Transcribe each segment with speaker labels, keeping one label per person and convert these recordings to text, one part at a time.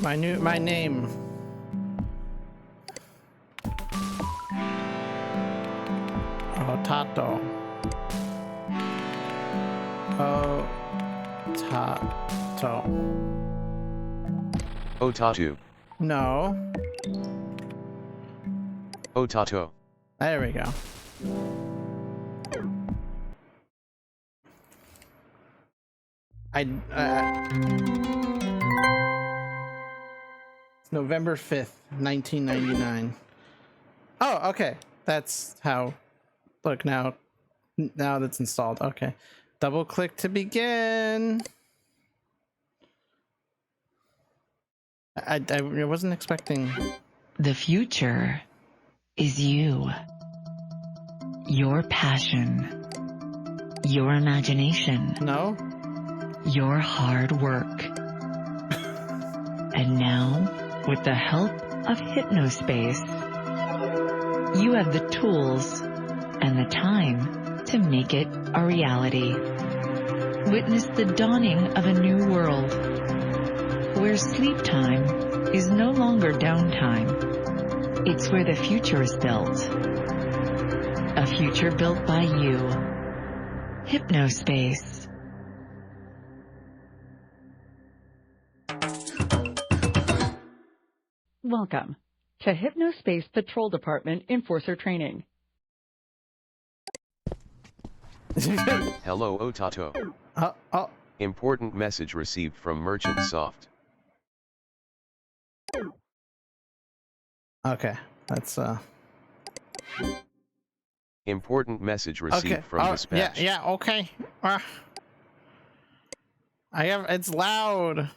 Speaker 1: My name. Otato. Otato.
Speaker 2: Otato.
Speaker 1: No.
Speaker 2: Otato.
Speaker 1: There we go. It's November 5th, 1999. Oh, okay. That's how. Look, now that's installed. Okay. Double click to begin. I wasn't expecting.
Speaker 3: The future is you. Your passion. Your imagination.
Speaker 1: No?
Speaker 3: Your hard work. And now, with the help of Hypnospace, you have the tools and the time to make it a reality. Witness the dawning of a new world, where sleep time is no longer downtime. It's where the future is built. A future built by you. Hypnospace.
Speaker 4: Welcome to Hypnospace Patrol Department Enforcer Training.
Speaker 2: Hello, Otato.
Speaker 1: Oh.
Speaker 2: Important message received from Merchant Soft.
Speaker 1: Okay. That's
Speaker 2: Important message received from dispatch.
Speaker 1: Yeah, okay. It's loud.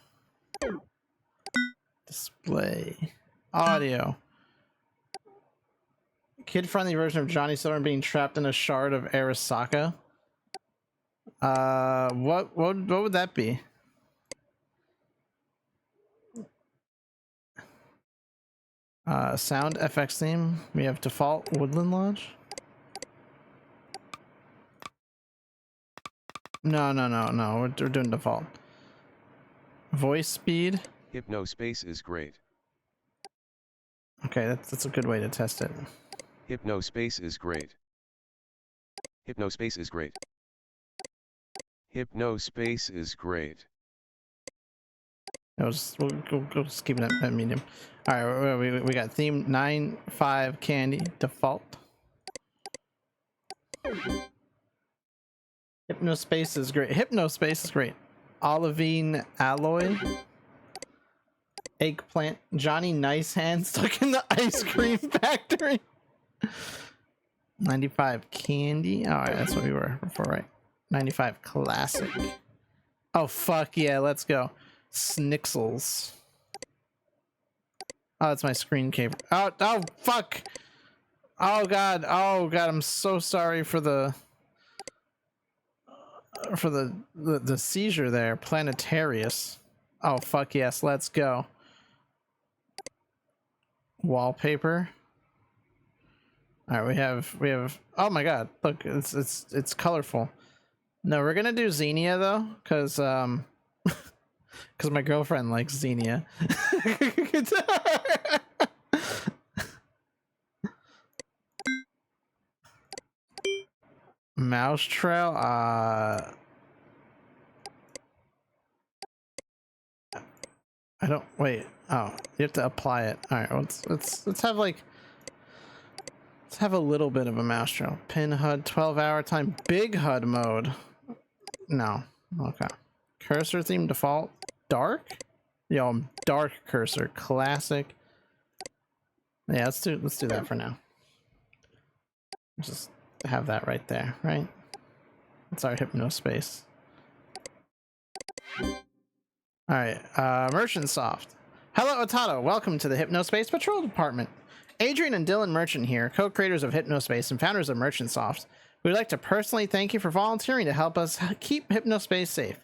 Speaker 1: Display. Audio. Kid-friendly version of Johnny Silverman being trapped in a shard of Arasaka. What would that be? Sound FX theme. We have default Woodland Lodge. No. We're doing default. Voice speed.
Speaker 2: Hypnospace is great.
Speaker 1: Okay, that's a good way to test it.
Speaker 2: Hypnospace is great. Hypnospace is great. Hypnospace is great.
Speaker 1: We'll just keep it at medium. All right, we got theme 9.5 candy default. Hypnospace is great. Hypnospace is great. Olivine alloy. Eggplant. Johnny Nice Hand stuck in the ice cream factory. 95 candy. All right, that's what we were before, right? 95 classic. Oh fuck yeah, let's go. Snixels. Oh, that's my screen caper. Oh fuck. Oh god. I'm so sorry for the seizure there. Planetarius. Oh fuck yes, let's go. Wallpaper. All right, we have. Oh my god, look, it's colorful. No, we're gonna do Xenia though, because my girlfriend likes Xenia. Mouse trail. I don't wait. Oh, you have to apply it. All right, let's have like. Let's have a little bit of a mouse trail. Pin HUD, 12-hour time, big HUD mode. No. Okay. Cursor theme default. Dark? Yo, dark cursor. Classic. Yeah, let's do that for now. Just have that right there, right? That's our Hypnospace. Alright, Merchant Soft. Hello, Otato. Welcome to the Hypnospace Patrol Department. Adrian and Dylan Merchant here, co-creators of Hypnospace and founders of Merchant Soft. We'd like to personally thank you for volunteering to help us keep Hypnospace safe.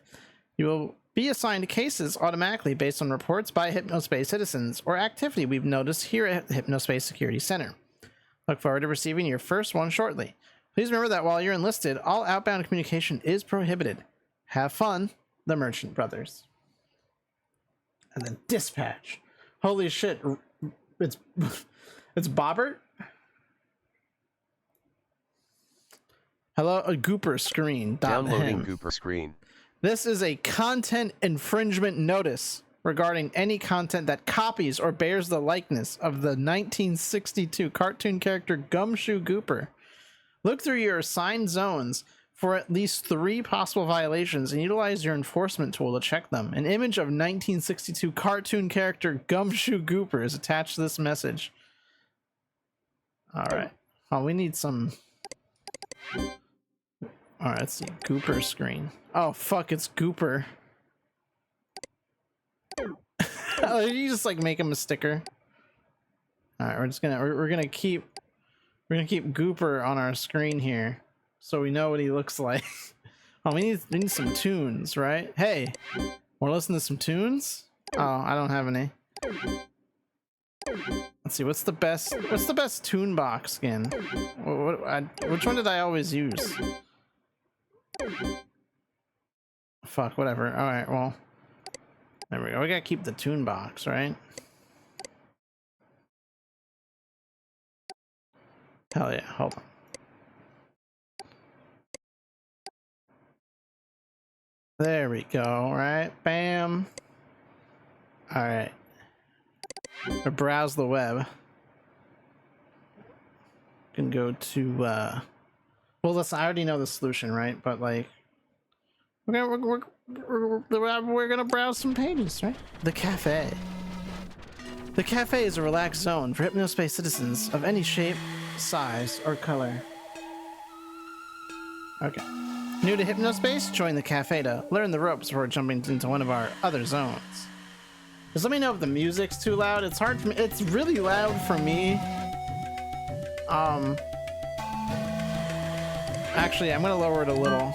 Speaker 1: You will be assigned cases automatically based on reports by Hypnospace citizens or activity we've noticed here at the Hypnospace Security Center. Look forward to receiving your first one shortly. Please remember that while you're enlisted, all outbound communication is prohibited. Have fun, the Merchant Brothers. and then dispatch. Holy shit! It's it's Bobbert. Hello, a Gooper screen.
Speaker 2: Downloading Gooper screen.
Speaker 1: This is a content infringement notice regarding any content that copies or bears the likeness of the 1962 cartoon character Gumshoe Gooper. Look through your assigned zones for at least 3 possible violations and utilize your enforcement tool to check them. An image of 1962 cartoon character Gumshoe Gooper is attached to this message. Alright. Oh, we need some... Alright, let's see. Gooper screen. Oh, fuck, it's Gooper. Oh, you just like make him a sticker. Alright, we're gonna keep Gooper on our screen here, so we know what he looks like. Oh, we need some tunes, right? Hey, wanna listen to some tunes? Oh, I don't have any. Let's see, what's the best tune box skin? Which one did I always use? Fuck, whatever. Alright, well. There we go. We gotta keep the tune box, right? Hell yeah, hold on. There we go, right? Bam. Alright. Or browse the web. Can go to well, listen, I already know the solution, right? But like we're gonna browse some pages, right? The cafe. The cafe is a relaxed zone for Hypnospace citizens of any shape, size, or color. Okay. New to Hypnospace? Join the cafe to learn the ropes before jumping into one of our other zones. Just let me know if the music's too loud. It's hard for me. It's really loud for me. Actually, I'm gonna lower it a little.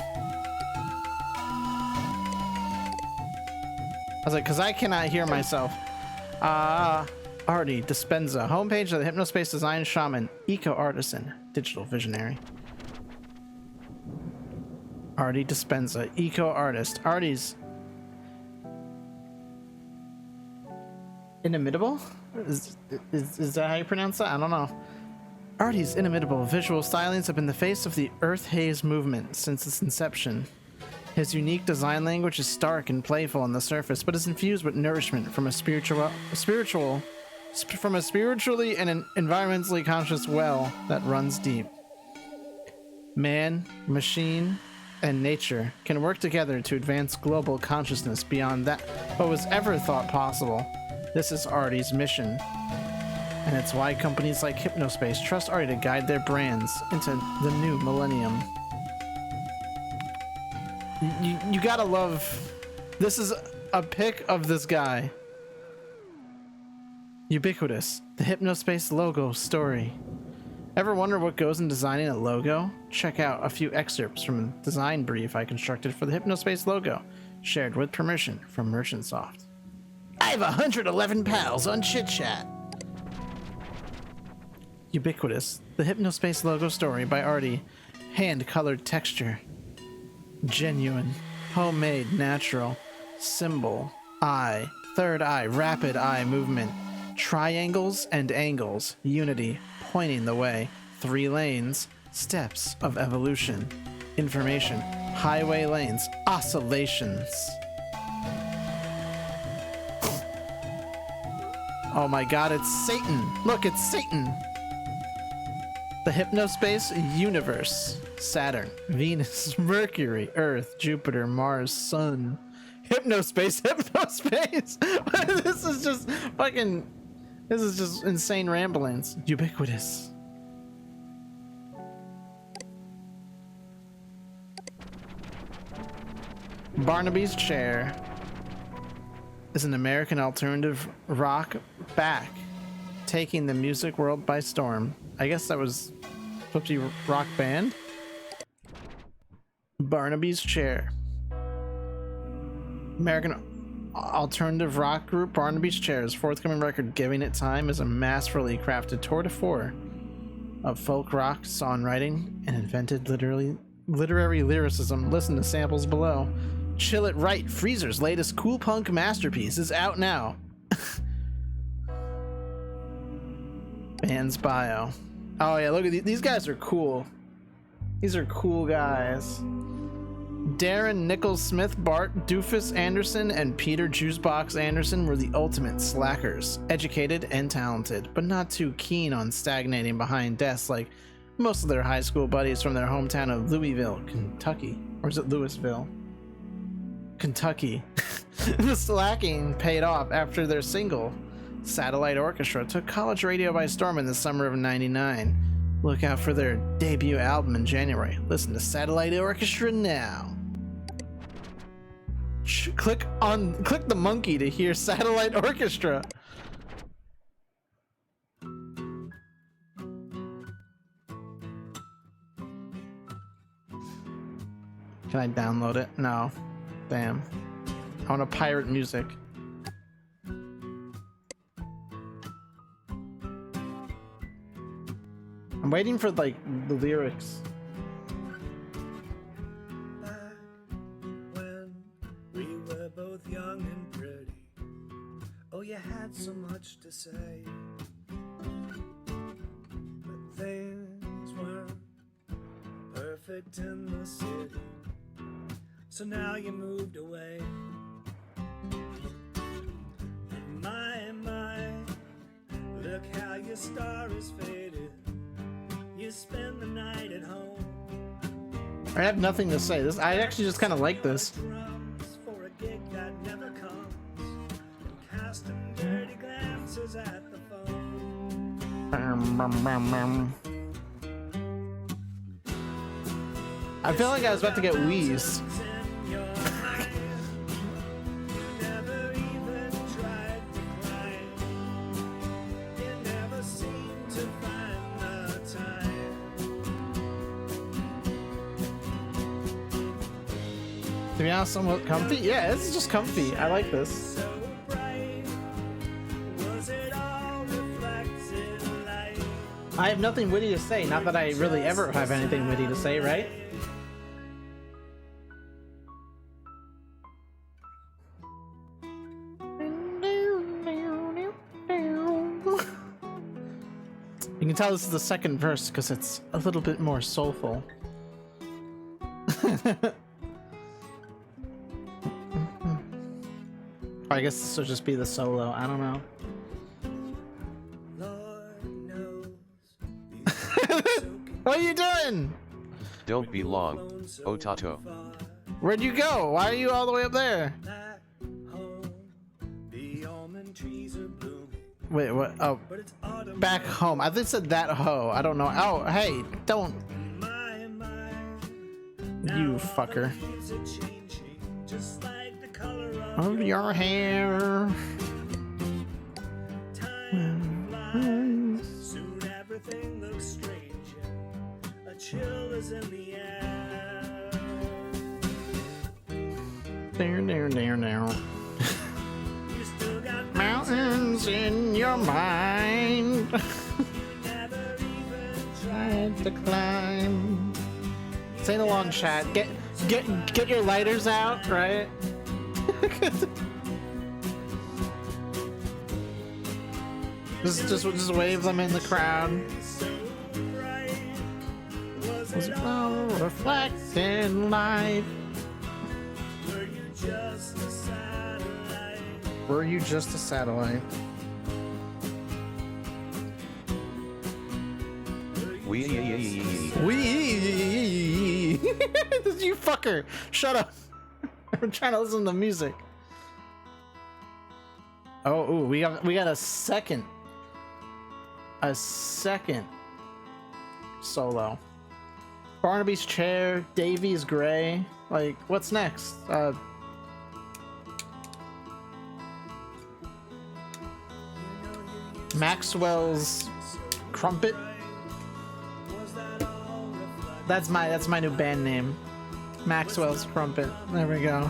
Speaker 1: I was like, because I cannot hear myself. Artie Dispenza, homepage of the Hypnospace Design Shaman, Eco Artisan, Digital Visionary. Artie Dispenza, Eco Artist. Artie's inimitable? Is that how you pronounce that? I don't know. Artie's inimitable visual stylings have been the face of the Earth Haze movement since its inception. His unique design language is stark and playful on the surface, but is infused with nourishment from a spiritually and an environmentally conscious well that runs deep. Man, machine, and nature can work together to advance global consciousness beyond that what was ever thought possible. This is Artie's mission. And it's why companies like Hypnospace trust Artie to guide their brands into the new millennium. You gotta love... This is a pic of this guy. Ubiquitous, the Hypnospace logo story. Ever wonder what goes in designing a logo? Check out a few excerpts from a design brief I constructed for the Hypnospace logo, shared with permission from Merchantsoft. I have 111 pals on ChitChat. Ubiquitous, the Hypnospace logo story by Artie. Hand-colored texture. Genuine, homemade, natural. Symbol, eye, third eye, rapid eye movement. Triangles and angles, unity, pointing the way. 3 lanes, steps of evolution. Information, highway lanes, oscillations. Oh my god, it's Satan! Look, it's Satan! The Hypnospace universe. Saturn, Venus, Mercury, Earth, Jupiter, Mars, Sun. Hypnospace. This is just fucking... This is just insane ramblings. Ubiquitous. Barnaby's Chair is an American alternative rock back, taking the music world by storm. I guess that was supposed to be rock band. Barnaby's Chair. American alternative rock group Barnaby's Chair's forthcoming record, Giving It Time, is a masterfully crafted tour de force of folk rock songwriting and invented literary lyricism. Listen to samples below. Chill It Right, Freezer's latest cool punk masterpiece, is out now. Band's bio. Oh yeah, look at these guys are cool. These are cool guys. Darren Nichols Smith, Bart Doofus Anderson, and Peter Juicebox Anderson were the ultimate slackers. Educated and talented, but not too keen on stagnating behind desks like most of their high school buddies from their hometown of Louisville, Kentucky. Or is it Louisville? Kentucky. The slacking paid off after their single, Satellite Orchestra, took college radio by storm in the summer of '99. Look out for their debut album in January. Listen to Satellite Orchestra now. Click the monkey to hear Satellite Orchestra. Can I download it? No. Damn. I want to pirate music. I'm waiting for like the lyrics.
Speaker 5: Back when we were both young and pretty, oh, you had so much to say, but things weren't perfect in the city, so now you moved away. And my, look how your star is faded. You spend the night at home.
Speaker 1: I have nothing to say. I actually just kind of like this.
Speaker 5: For a gig that never comes, and casting dirty glances at the phone.
Speaker 1: I feel like I was about to get wheezed. To be honest, somewhat comfy. Yeah, this is just comfy. I like this. I have nothing witty to say. Not that I really ever have anything witty to say, right? You can tell this is the second verse because it's a little bit more soulful. I guess this will just be the solo. I don't know. What are you doing?
Speaker 2: Don't be long, Otato.
Speaker 1: Where'd you go? Why are you all the way up there? Wait, what? Oh, back home. I think it said that hoe. I don't know. Oh, hey, don't. You fucker. Of your hair.
Speaker 5: Soon everything looks strange. A chill is in the air.
Speaker 1: There. Mountains in your mind.
Speaker 5: Never even
Speaker 1: Tried to climb. Sing along, chat. Get your lighters out, right? just wave them in the crowd. Was no reflecting light. Were you just a satellite?
Speaker 2: Wee.
Speaker 1: You fucker! Shut up! I'm trying to listen to music. Oh, ooh, we got a second solo. Barnaby's chair, Davy's gray. Like, what's next? Maxwell's crumpet. That's my new band name. Maxwell's crumpet. There we go.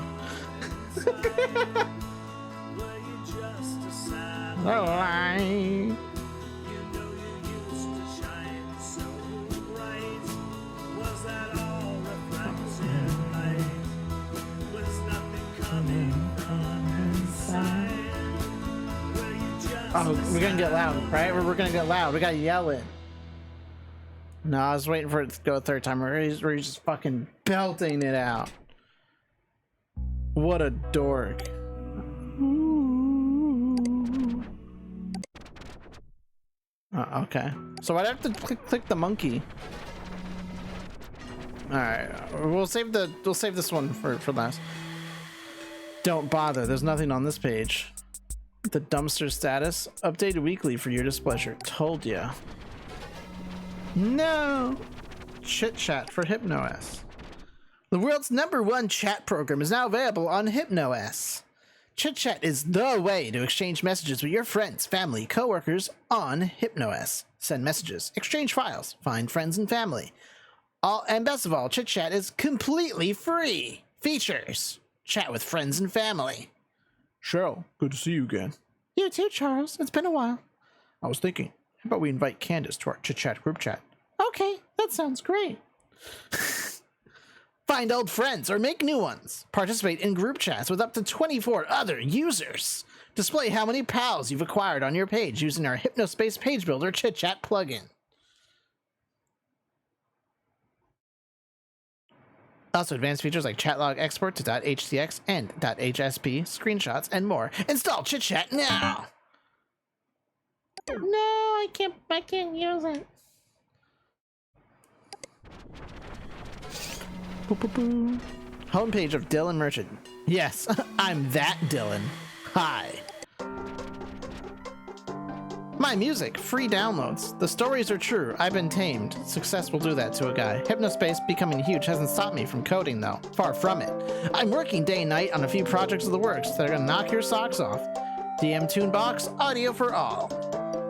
Speaker 1: Alright. Oh, we're gonna get loud, right? We're gonna get loud. We gotta yell it. No, I was waiting for it to go a third time. We're just fucking belting it out. What a dork. Okay. So I'd have to click the monkey. All right, we'll save this one for last. Don't bother. There's nothing on this page. The dumpster status updated weekly for your displeasure. Told ya. No. Chit chat for HypnoS. The world's #1 chat program is now available on HypnoS. Chit chat is the way to exchange messages with your friends, family, coworkers on HypnoS. Send messages, exchange files, find friends and family. And best of all, chit chat is completely free. Features: chat with friends and family. Cheryl, good to see you again. You too, Charles. It's been a while. I was thinking, how about we invite Candace to our chit chat group chat? Okay, that sounds great. Find old friends or make new ones. Participate in group chats with up to 24 other users. Display how many pals you've acquired on your page using our Hypnospace Page Builder chit chat plugin. Also, advanced features like chat log export to .htx and .hsp, screenshots, and more. Install chit chat now. No, I can't use it. Homepage of Dylan Merchant. Yes, I'm that Dylan. Hi. My music, free downloads. The stories are true. I've been tamed. Success will do that to a guy. Hypnospace becoming huge hasn't stopped me from coding, though. Far from it. I'm working day and night on a few projects of the works that are gonna knock your socks off. DM Tunebox, audio for all.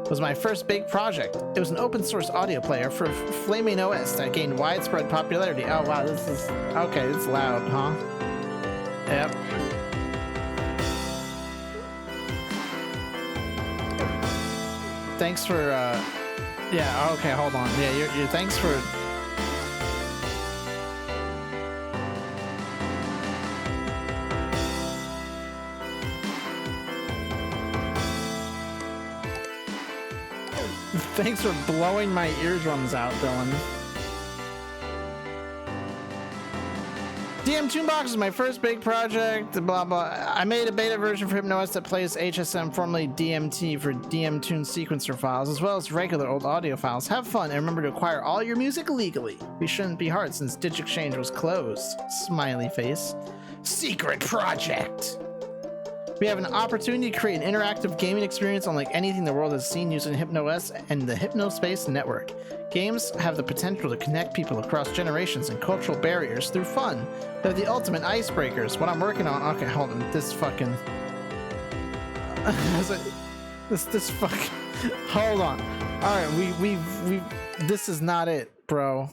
Speaker 1: Was my first big project. It was an open source audio player for Flaming OS that gained widespread popularity. Oh wow, this is okay. It's loud, huh? Yep. Thanks for yeah, okay, hold on. Yeah, you're thanks for thanks for blowing my eardrums out, Dylan. DM Tunebox is my first big project, blah blah. I made a beta version for HypnoS that plays HSM, formerly DMT, for DM Tune sequencer files, as well as regular old audio files. Have fun and remember to acquire all your music legally. We shouldn't be hard since DigExchange was closed. Smiley face. Secret project. We have an opportunity to create an interactive gaming experience unlike anything the world has seen using HypnoS and the Hypnospace network. Games have the potential to connect people across generations and cultural barriers through fun. They're the ultimate icebreakers. What I'm working on... Okay, hold on. This fucking... this fucking... Hold on. Alright, we this is not it, bro.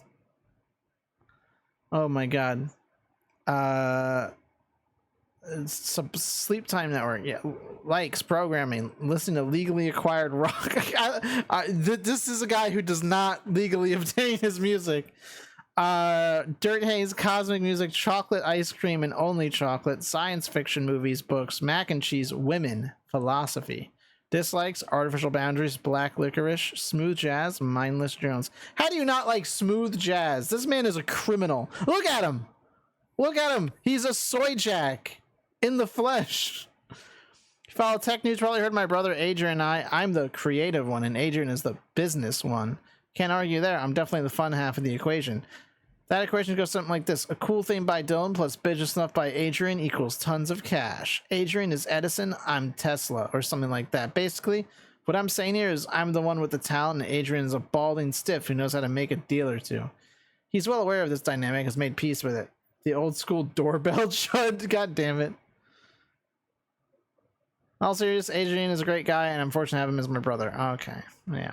Speaker 1: Oh my god. Some sleep time network, yeah. Likes programming, listen to legally acquired rock. This is a guy who does not legally obtain his music. Dirt Haze, cosmic music, chocolate ice cream and only chocolate, science fiction movies, books, mac and cheese, women, philosophy. Dislikes, artificial boundaries, black licorice, smooth jazz, mindless Jones. How do you not like smooth jazz? This man is a criminal. Look at him. Look at him. He's a soy jack. In the flesh. If you follow tech news, probably heard my brother Adrian and I'm the creative one and Adrian is the business one. Can't argue there. I'm definitely the fun half of the equation. That equation goes something like this. A cool thing by Dylan plus bitch snuff by Adrian equals tons of cash. Adrian is Edison, I'm Tesla, or something like that. Basically, what I'm saying here is I'm the one with the talent and Adrian is a balding stiff who knows how to make a deal or two. He's well aware of this dynamic, has made peace with it. The old school doorbell chud, god damn it. All serious, Adrian is a great guy, and I'm fortunate to have him as my brother. Okay, yeah.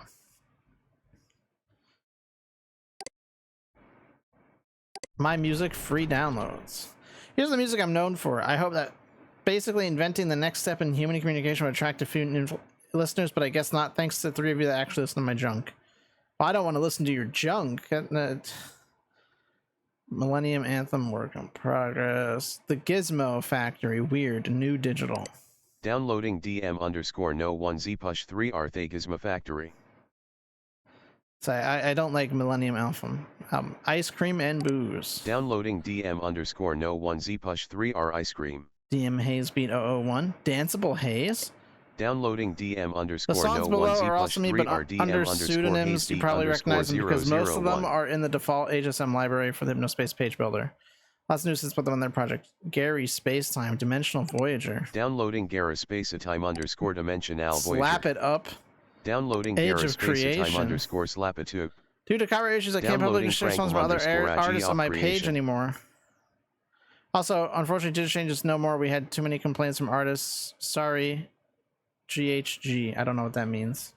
Speaker 1: My music, free downloads. Here's the music I'm known for. I hope that basically inventing the next step in human communication would attract a few new listeners, but I guess not, thanks to the 3 of you that actually listen to my junk. Well, I don't want to listen to your junk. Millennium Anthem, work in progress. The Gizmo Factory, weird, new digital.
Speaker 2: Downloading DM_no1Z push 3 Arthagisma Factory.
Speaker 1: So I don't like Millennium Alpha. Ice cream and booze.
Speaker 2: Downloading DM_no1Z push 3 R ice cream.
Speaker 1: DM Haze Beat 001. Danceable Haze?
Speaker 2: Downloading
Speaker 1: The songs below
Speaker 2: DM_no1Z
Speaker 1: are
Speaker 2: push
Speaker 1: also me,
Speaker 2: 3
Speaker 1: but
Speaker 2: R DM
Speaker 1: under pseudonyms. You probably recognize them because most of them are in the default HSM library for the Hypnospace page builder. Lots of news has put them on their project. Gary Spacetime, Dimensional Voyager.
Speaker 2: Downloading Gara Spacetime_Dimensional Voyager.
Speaker 1: Slap it up.
Speaker 2: Downloading
Speaker 1: Age
Speaker 2: Gara
Speaker 1: of Creation.
Speaker 2: Spacetime_Slapitube.
Speaker 1: Due to copyright issues, I can't publicly share songs by other artists on my page
Speaker 2: Creation.
Speaker 1: anymore. Also, unfortunately, digital changes no more. We had too many complaints from artists. Sorry. GHG. I don't know what that means.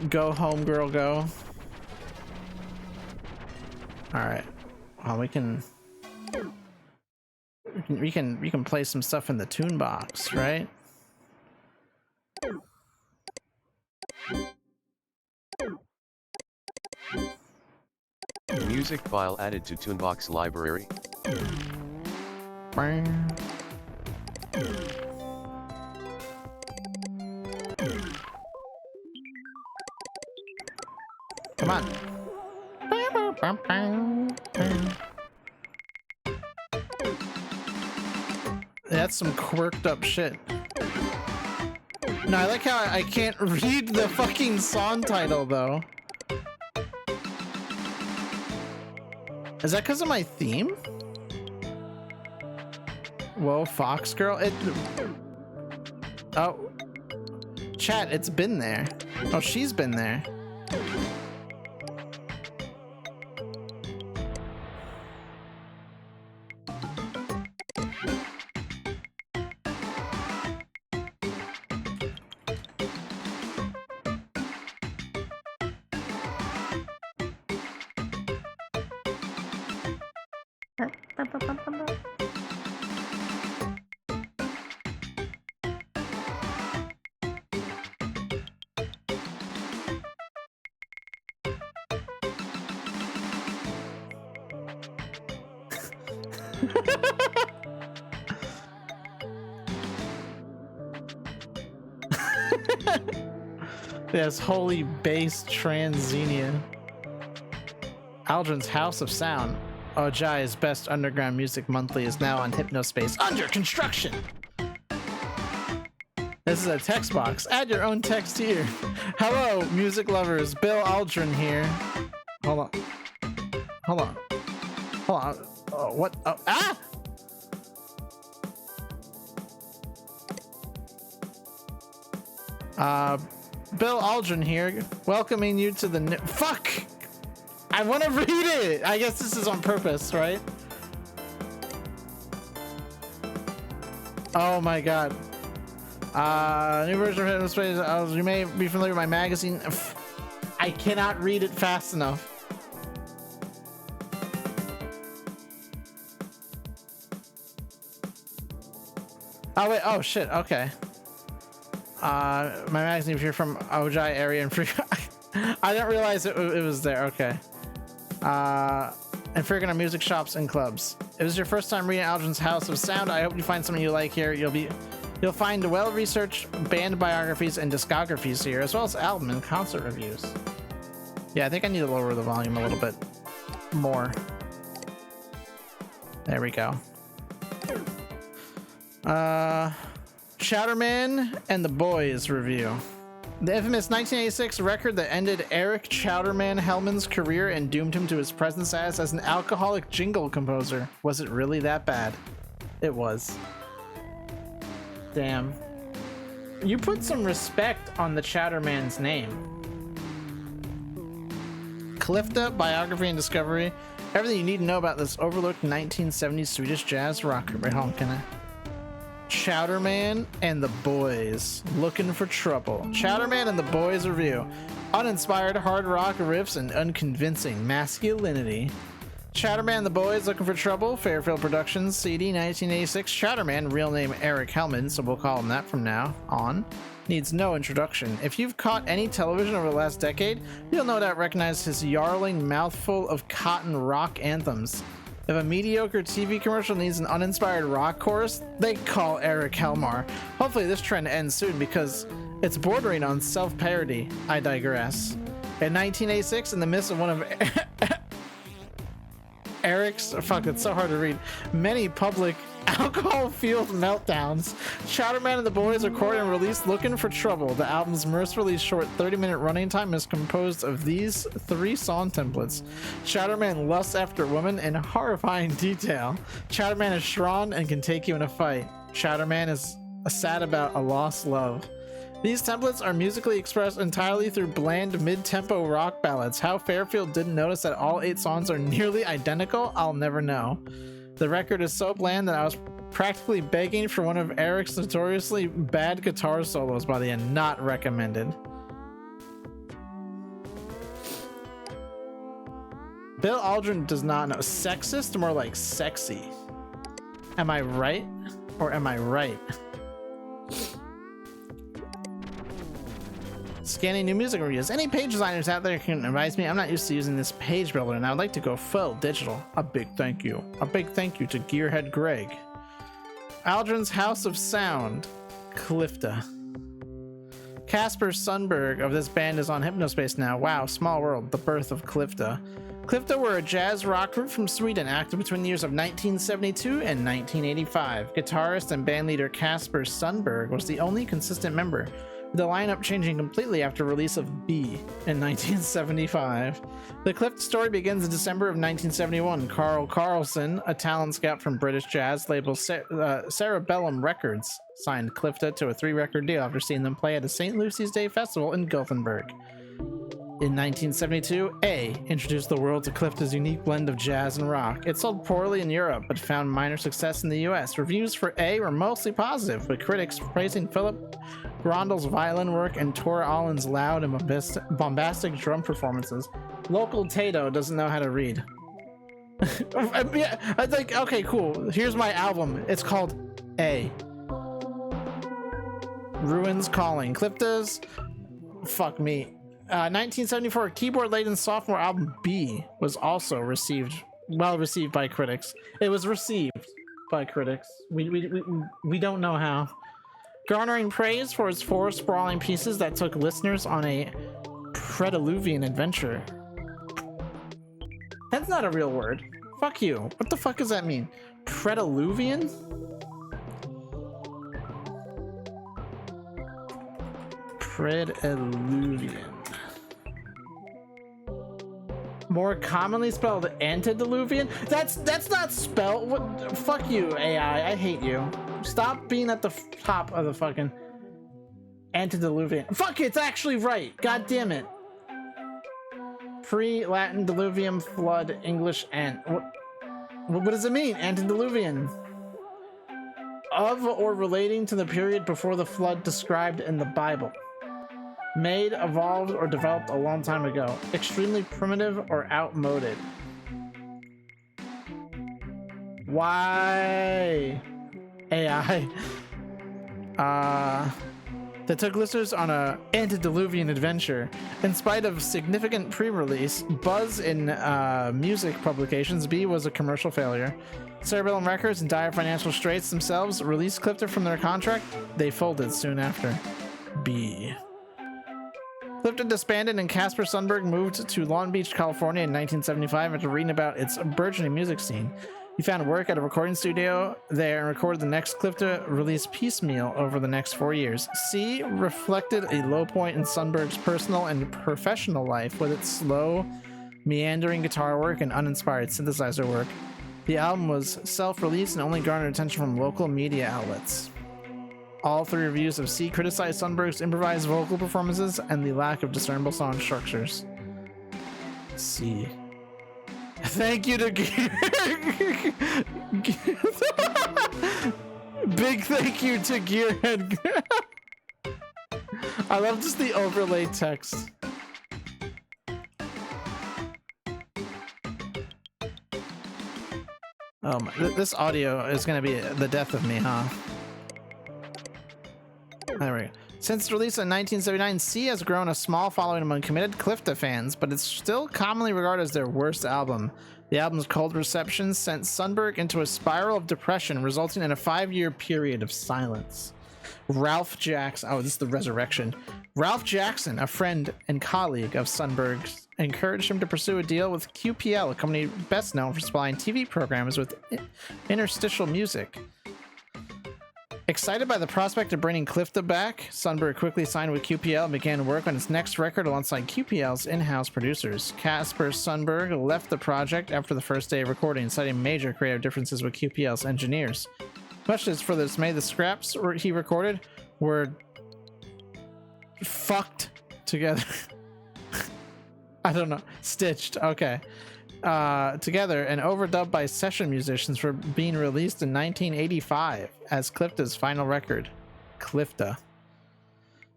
Speaker 1: Go home, girl, go. Alright. Well, we can play some stuff in the tune box, right?
Speaker 2: Music file added to Tunebox library.
Speaker 1: Come on. That's some quirked up shit. No, I like how I can't read the fucking song title though. Is that because of my theme? Whoa, Fox Girl. Oh. Chat, it's been there. Oh, she's been there. Yes, holy bass transenia. Aldrin's House of Sound. Ojai's Best Underground Music Monthly is now on Hypnospace under construction. This is a text box. Add your own text here. Hello, music lovers. Bill Aldrin here. Hold on. Hold on. Hold on. Oh, what? Oh, ah! Bill Aldrin here, welcoming you to the fuck! I want to read it! I guess this is on purpose, right? Oh my god. New version of Hypnospace. You may be familiar with my magazine. I cannot read it fast enough. Oh wait, oh shit, okay. My magazine, if you're from Ojai area and free. I didn't realize it was there. Okay. And freaking our music shops and clubs. If this is your first time reading Aldrin's House of Sound, I hope you find something you like here. You'll find well-researched band biographies and discographies here, as well as album and concert reviews. Yeah, I think I need to lower the volume a little bit more. There we go. Chowderman and the Boys review. The infamous 1986 record that ended Eric Chowderman Hellman's career and doomed him to his present status as an alcoholic jingle composer. Was it really that bad? It was. Damn. You put some respect on the Chowderman's name. Clifta, biography and discovery. Everything you need to know about this overlooked 1970s Swedish jazz rocker. Wait, hold on, can I? Chowderman and the Boys. Looking for trouble. Chowderman and the Boys review. Uninspired hard rock riffs and unconvincing masculinity. Chowderman and the Boys Looking for Trouble. Fairfield Productions, CD 1986. Chowderman, real name Eric Hellman, so we'll call him that from now on, needs no introduction. If you've caught any television over the last decade, you'll no doubt recognize his yarling mouthful of cotton rock anthems. If a mediocre TV commercial needs an uninspired rock chorus, they call Eric Helmar. Hopefully this trend ends soon because it's bordering on self-parody. I digress. In 1986, in the midst of one of Eric's, it's so hard to read, many public alcohol-fueled meltdowns, Chowderman and the Boys recorded and released Looking for Trouble. The album's mercifully short 30-minute running time is composed of these 3 song templates. Chowderman lusts after women in horrifying detail. Chowderman is strong and can take you in a fight. Chowderman is sad about a lost love. These templates are musically expressed entirely through bland mid-tempo rock ballads. How Fairfield didn't notice that all 8 songs are nearly identical, I'll never know. The record is so bland that I was practically begging for one of Eric's notoriously bad guitar solos by the end. Not recommended. Bill Aldrin does not know. Sexist? More like sexy. Am I right? Or am I right? Scanning new music reviews. Any page designers out there can advise me? I'm not used to using this page builder and I would like to go full digital. A big thank you. A big thank you to Gearhead Greg. Aldrin's House of Sound. Clifta. Casper Sundberg of this band is on Hypnospace now. Wow, small world. The birth of Clifta. Clifta were a jazz rock group from Sweden, active between the years of 1972 and 1985. Guitarist and bandleader Casper Sundberg was the only consistent member, with the lineup changing completely after release of B in 1975. The Clifta story begins in December of 1971. Carl Carlson, a talent scout from British jazz label Cerebellum Records, signed Clifta to a 3-record deal after seeing them play at a St. Lucy's Day festival in Gothenburg. In 1972, A introduced the world to Clifta's unique blend of jazz and rock. It sold poorly in Europe, but found minor success in the US. Reviews for A were mostly positive, with critics praising Philip Grondel's violin work and Tor Allen's loud and bombastic drum performances. Local Tato doesn't know how to read. Yeah, I think, okay, cool. Here's my album. It's called A. Ruins Calling. Clifta's, fuck me. 1974 keyboard-laden sophomore album B was also well received by critics. It was received by critics. We don't know how. Garnering praise for his 4 sprawling pieces that took listeners on a Prediluvian adventure. That's not a real word. Fuck you. What the fuck does that mean? Prediluvian? Prediluvian. More commonly spelled antediluvian? That's not spelled. What? Fuck you, AI. I hate you. Stop being at the top of the fucking antediluvian. Fuck, it's actually right. God damn it. Pre-Latin diluvium, flood, English, and what does it mean? Antediluvian. Of or relating to the period before the flood described in the Bible. Made, evolved, or developed a long time ago. Extremely primitive or outmoded. Why? AI. That took listeners on a antediluvian adventure. In spite of significant pre-release buzz in music publications, B was a commercial failure. Cerebellum Records, in dire financial straits themselves, released Clifta from their contract. They folded soon after. B. Clifta disbanded and Casper Sundberg moved to Long Beach, California in 1975 after reading about its burgeoning music scene. He found work at a recording studio there and recorded the next Clifta release piecemeal over the next 4 years. C reflected a low point in Sundberg's personal and professional life with its slow, meandering guitar work and uninspired synthesizer work. The album was self-released and only garnered attention from local media outlets. All 3 reviews of C criticized Sundberg's improvised vocal performances and the lack of discernible song structures. C. Thank you to Big thank you to Gearhead. I love just the overlay text. Oh my, this audio is gonna be the death of me, huh? There we go. Since its release in 1979, C has grown a small following among committed Clifta fans, but it's still commonly regarded as their worst album. The album's cold reception sent Sundberg into a spiral of depression, resulting in a 5-year period of silence. Ralph Jackson, oh, this is the resurrection. Ralph Jackson, a friend and colleague of Sundberg's, encouraged him to pursue a deal with QPL, a company best known for supplying TV programs with interstitial music. Excited by the prospect of bringing Clifta back, Sundberg quickly signed with QPL and began work on its next record alongside QPL's in-house producers. Casper Sundberg left the project after the first day of recording, citing major creative differences with QPL's engineers. Much as for the dismay, the scraps he recorded were fucked together. I don't know. Stitched. Okay. Together and overdubbed by session musicians for being released in 1985 as Clifta's final record, Clifta.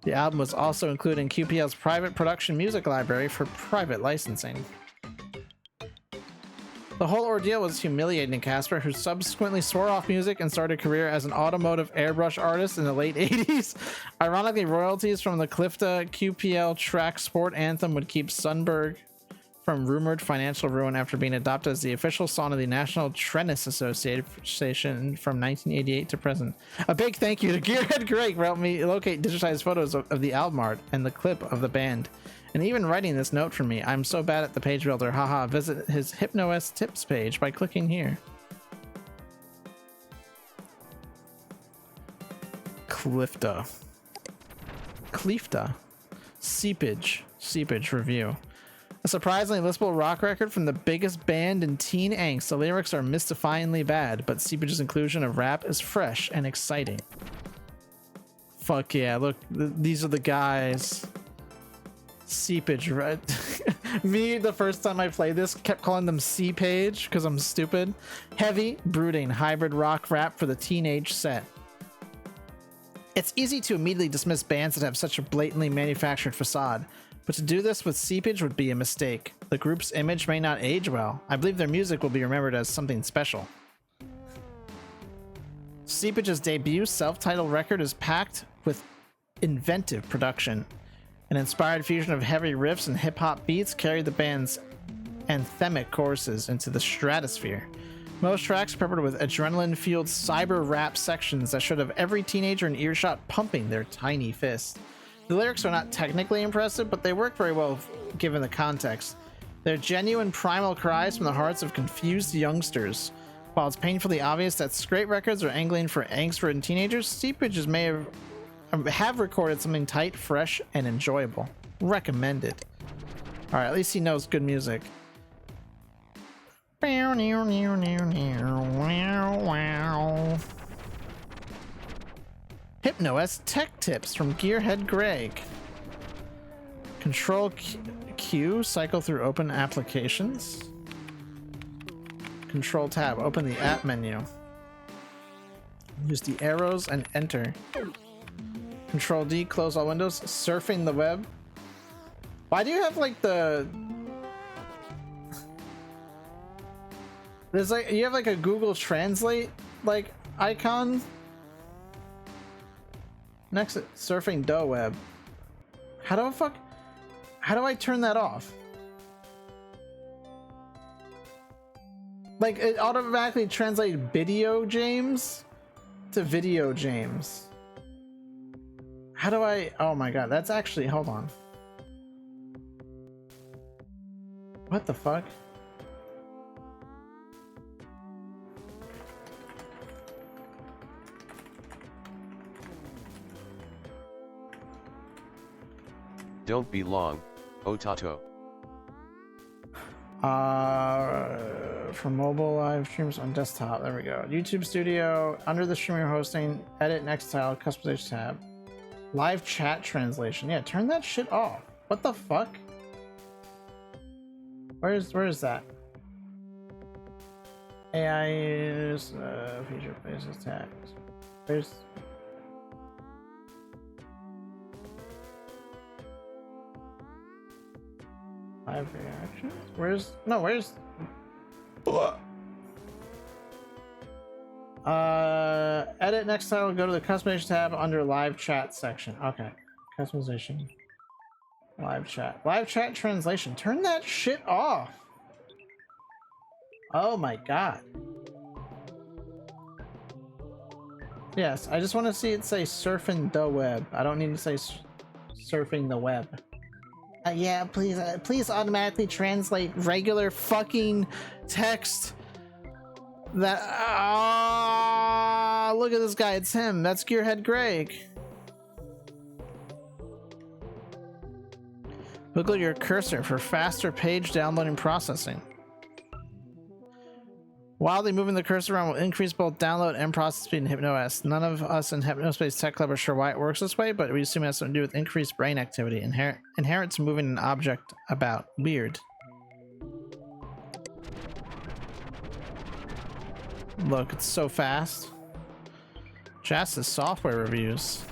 Speaker 1: The album was also included in QPL's private production music library for private licensing. The whole ordeal was humiliating to Casper, who subsequently swore off music and started a career as an automotive airbrush artist in the late 80s. Ironically, royalties from the Clifta QPL track Sport Anthem would keep Sundberg from rumored financial ruin after being adopted as the official song of the National Tennis Association from 1988 to present. A big thank you to Gearhead Greg for helping me locate digitized photos of the album art and the clip of the band. And even writing this note for me. I'm so bad at the page builder, haha. Visit his HypnoS tips page by clicking here. Clifta. Seepage review. A surprisingly listenable rock record from the biggest band in teen angst. The lyrics are mystifyingly bad, but Seepage's inclusion of rap is fresh and exciting. Fuck yeah, look, these are the guys. Seepage, right? Me, the first time I played this, kept calling them Seepage because I'm stupid. Heavy, brooding, hybrid rock rap for the teenage set. It's easy to immediately dismiss bands that have such a blatantly manufactured facade. But to do this with Seepage would be a mistake. The group's image may not age well. I believe their music will be remembered as something special. Seepage's debut self-titled record is packed with inventive production. An inspired fusion of heavy riffs and hip-hop beats carried the band's anthemic choruses into the stratosphere. Most tracks peppered with adrenaline-fueled cyber rap sections that should have every teenager in earshot pumping their tiny fists. The lyrics are not technically impressive, but they work very well given the context. They're genuine primal cries from the hearts of confused youngsters. While it's painfully obvious that scrape records are angling for angst-ridden teenagers, Seepages may have recorded something tight, fresh, and enjoyable. Recommended. Alright, at least he knows good music. HypnoS Tech Tips from Gearhead Greg. Control Q, cycle through open applications. Control Tab, open the app menu. Use the arrows and enter. Control D, close all windows. Surfing the web. Why do you have like the... There's like, you have like a Google Translate like icon. Next, surfing the web. How do I turn that off? Like, it automatically translates video James to video James. How do I... Oh my god, that's actually... Hold on. What the fuck?
Speaker 2: Don't be long, Otato.
Speaker 1: For mobile live streams on desktop, there we go. YouTube Studio, under the streamer hosting, edit next tile, customization tab. Live chat translation. Yeah, turn that shit off. What the fuck? Where is that? AI is feature places tags. There's live reactions? Where's edit it. Next time we'll go to the customization tab under live chat section. Okay. Customization. Live chat. Live chat translation. Turn that shit off. Oh my god. Yes, I just want to see it say surfing the web. I don't need to say surfing the web. Yeah, please, please automatically translate regular fucking text. That look at this guy. It's him. That's Gearhead Greg. Wiggle your cursor for faster page downloading processing. Wildly moving the cursor around will increase both download and process speed in HypnoS. None of us in Hypnospace Tech Club are sure why it works this way, but we assume it has something to do with increased brain activity inherent to moving an object about. Weird. Look, it's so fast. Jas's software reviews.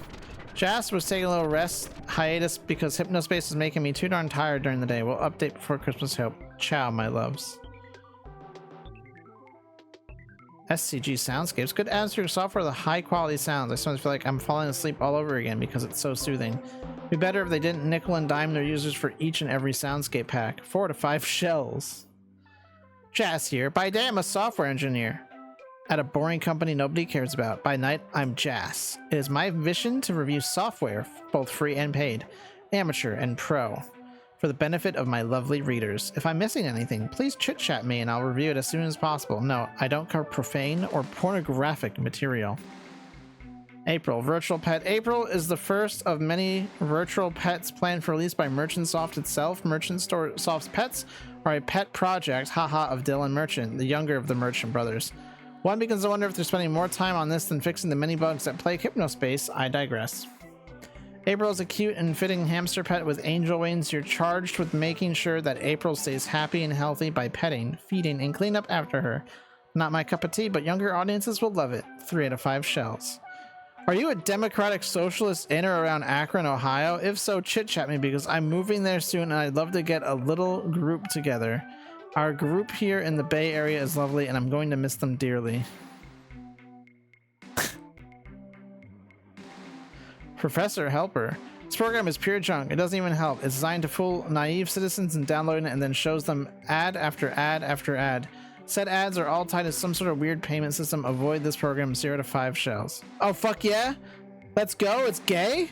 Speaker 1: Jas was taking a little rest hiatus because Hypnospace is making me too darn tired during the day. We'll update before Christmas, hope. Ciao, my loves. SCG Soundscapes. Good adds to your software with high quality sounds. I sometimes feel like I'm falling asleep all over again because it's so soothing. It'd be better if they didn't nickel and dime their users for each and every soundscape pack. 4 to 5 shells. Jas here. By day, I'm a software engineer at a boring company nobody cares about. By night, I'm Jas. It is my mission to review software, both free and paid, amateur and pro, for the benefit of my lovely readers. If I'm missing anything, please chit-chat me and I'll review it as soon as possible. No, I don't cover profane or pornographic material. April, Virtual Pet. April is the first of many virtual pets planned for release by Merchant Soft itself. Merchant Soft's pets are a pet project, haha, of Dylan Merchant, the younger of the Merchant brothers. One begins to wonder if they're spending more time on this than fixing the many bugs that plague Hypnospace. I digress. April is a cute and fitting hamster pet with angel wings. You're charged with making sure that April stays happy and healthy by petting, feeding, and cleaning up after her. Not my cup of tea, but younger audiences will love it. 3 out of 5 shells. Are you a democratic socialist in or around Akron, Ohio? If so, chit-chat me because I'm moving there soon and I'd love to get a little group together. Our group here in the Bay Area is lovely and I'm going to miss them dearly. Professor Helper. This program is pure junk. It doesn't even help. It's designed to fool naive citizens in downloading it and then shows them ad after ad after ad. Said ads are all tied to some sort of weird payment system. Avoid this program. 0 to 5 shells. Oh, fuck yeah? Let's go. It's gay?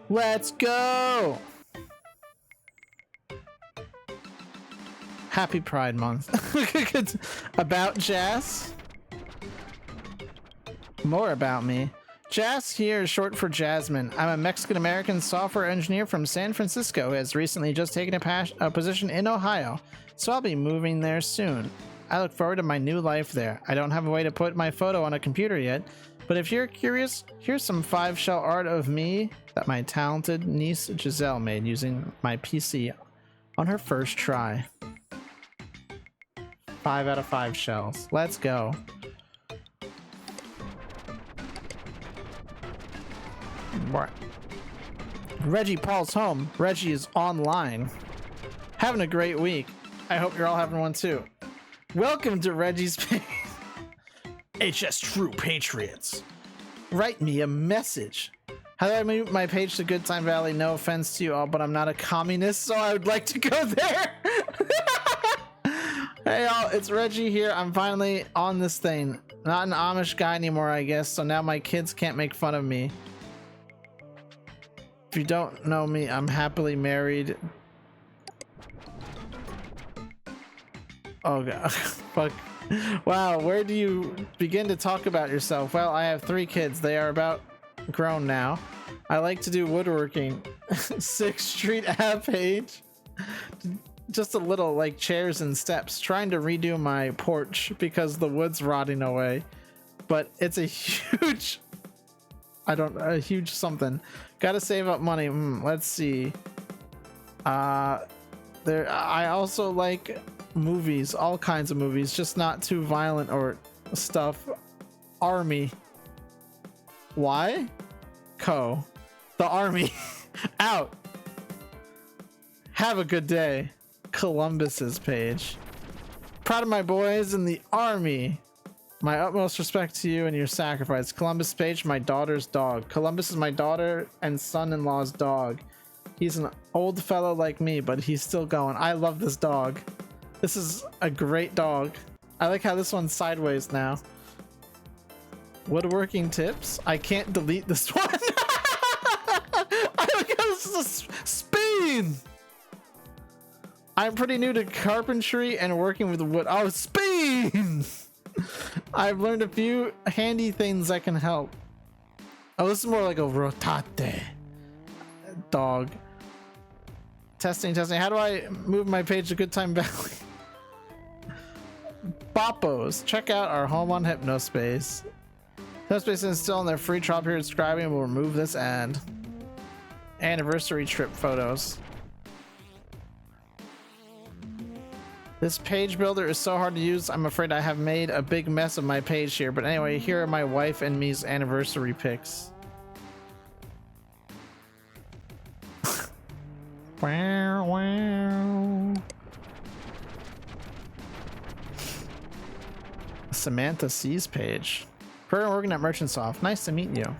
Speaker 1: Let's go. Happy Pride Month. About Jas. More about me. Jas here is short for Jasmine. I'm a Mexican-American software engineer from San Francisco who has recently just taken a position in Ohio, so I'll be moving there soon. I look forward to my new life there. I don't have a way to put my photo on a computer yet, but if you're curious, here's some 5-shell art of me that my talented niece Giselle made using my PC on her first try. 5 out of 5 shells. Let's go. Reggie Paul's home. Reggie is online. Having a great week. I hope you're all having one too. Welcome to Reggie's page. HS True Patriots. Write me a message. How do I move my page to Good Time Valley? No offense to you all, but I'm not a communist, so I would like to go there. Hey y'all, it's Reggie here. I'm finally on this thing. Not an Amish guy anymore, I guess, so now my kids can't make fun of me. If you don't know me, I'm happily married. Oh god. Fuck. Wow, where do you begin to talk about yourself? Well, I have 3 kids. They are about grown now. I like to do woodworking. 6th Street app page. Just a little, like chairs and steps. Trying to redo my porch because the wood's rotting away. But it's a huge... a huge something. Gotta save up money. Let's see. I also like movies, all kinds of movies, just not too violent or stuff. Army. Why? The army. Out. Have a good day. Columbus's page. Proud of my boys in the army. My utmost respect to you and your sacrifice. Columbus Page, my daughter's dog. Columbus is my daughter and son-in-law's dog. He's an old fellow like me, but he's still going. I love this dog. This is a great dog. I like how this one's sideways now. Woodworking tips? I can't delete this one. I like how this is a spin. I'm pretty new to carpentry and working with wood. Oh, spin! I've learned a few handy things that can help. Oh, this is more like a rotate dog. Testing. How do I move my page to Good Time Valley? Boppos. Check out our home on Hypnospace. Hypnospace is still in their free trial period. Subscribing will remove this ad. Anniversary trip photos. This page builder is so hard to use. I'm afraid I have made a big mess of my page here. But anyway, here are my wife and me's anniversary pics. Wow, wow. Samantha C's page. Program working at Merchantsoft. Nice to meet you.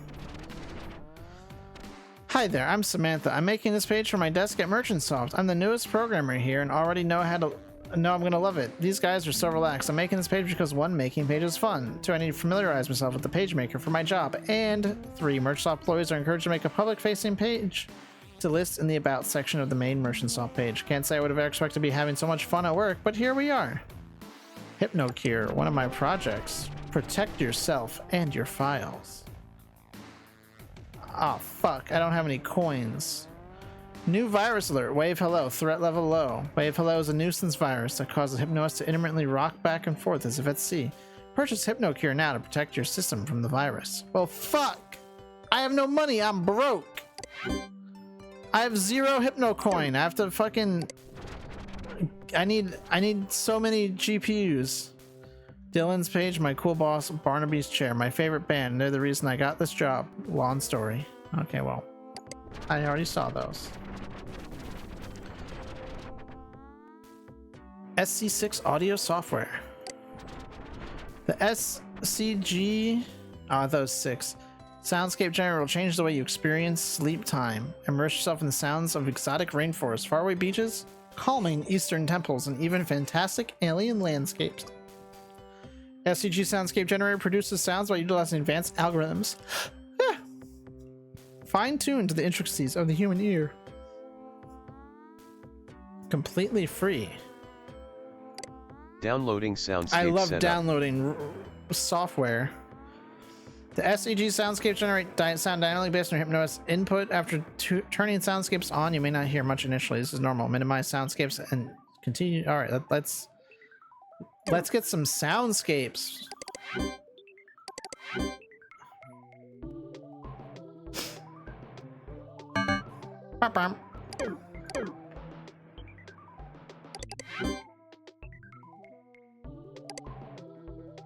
Speaker 1: Hi there, I'm Samantha. I'm making this page for my desk at Merchantsoft. I'm the newest programmer here and already know how to I'm gonna love it. These guys are so relaxed. I'm making this page because 1, making pages is fun. 2, I need to familiarize myself with the page maker for my job. And 3, Merchantsoft employees are encouraged to make a public-facing page to list in the About section of the main Merchantsoft page. Can't say I would have expected to be having so much fun at work, but here we are. HypnoCure, one of my projects. Protect yourself and your files. Oh, fuck. I don't have any coins. New virus alert. Wave hello. Threat level low. Wave hello is a nuisance virus that causes Hypnos to intermittently rock back and forth as if at sea. Purchase HypnoCure now to protect your system from the virus. Well, fuck. I have no money. I'm broke. I have 0 HypnoCoin. I have to fucking... I need so many GPUs. Dylan's page, my cool boss, Barnaby's chair, my favorite band. They're the reason I got this job. Long story. Okay, well, I already saw those. SC6 audio software. The SCG, those 6. Soundscape generator will change the way you experience sleep time. Immerse yourself in the sounds of exotic rainforests, faraway beaches, calming eastern temples, and even fantastic alien landscapes. SCG Soundscape Generator produces sounds by utilizing advanced algorithms fine-tuned to the intricacies of the human ear. Completely free.
Speaker 2: Downloading Soundscape
Speaker 1: I love
Speaker 2: setup.
Speaker 1: downloading software. The SCG Soundscape generate sound dynamically based on Hypnos input. After turning soundscapes on, you may not hear much initially. This is normal. Minimize soundscapes and continue. All right, let's get some soundscapes. Bam.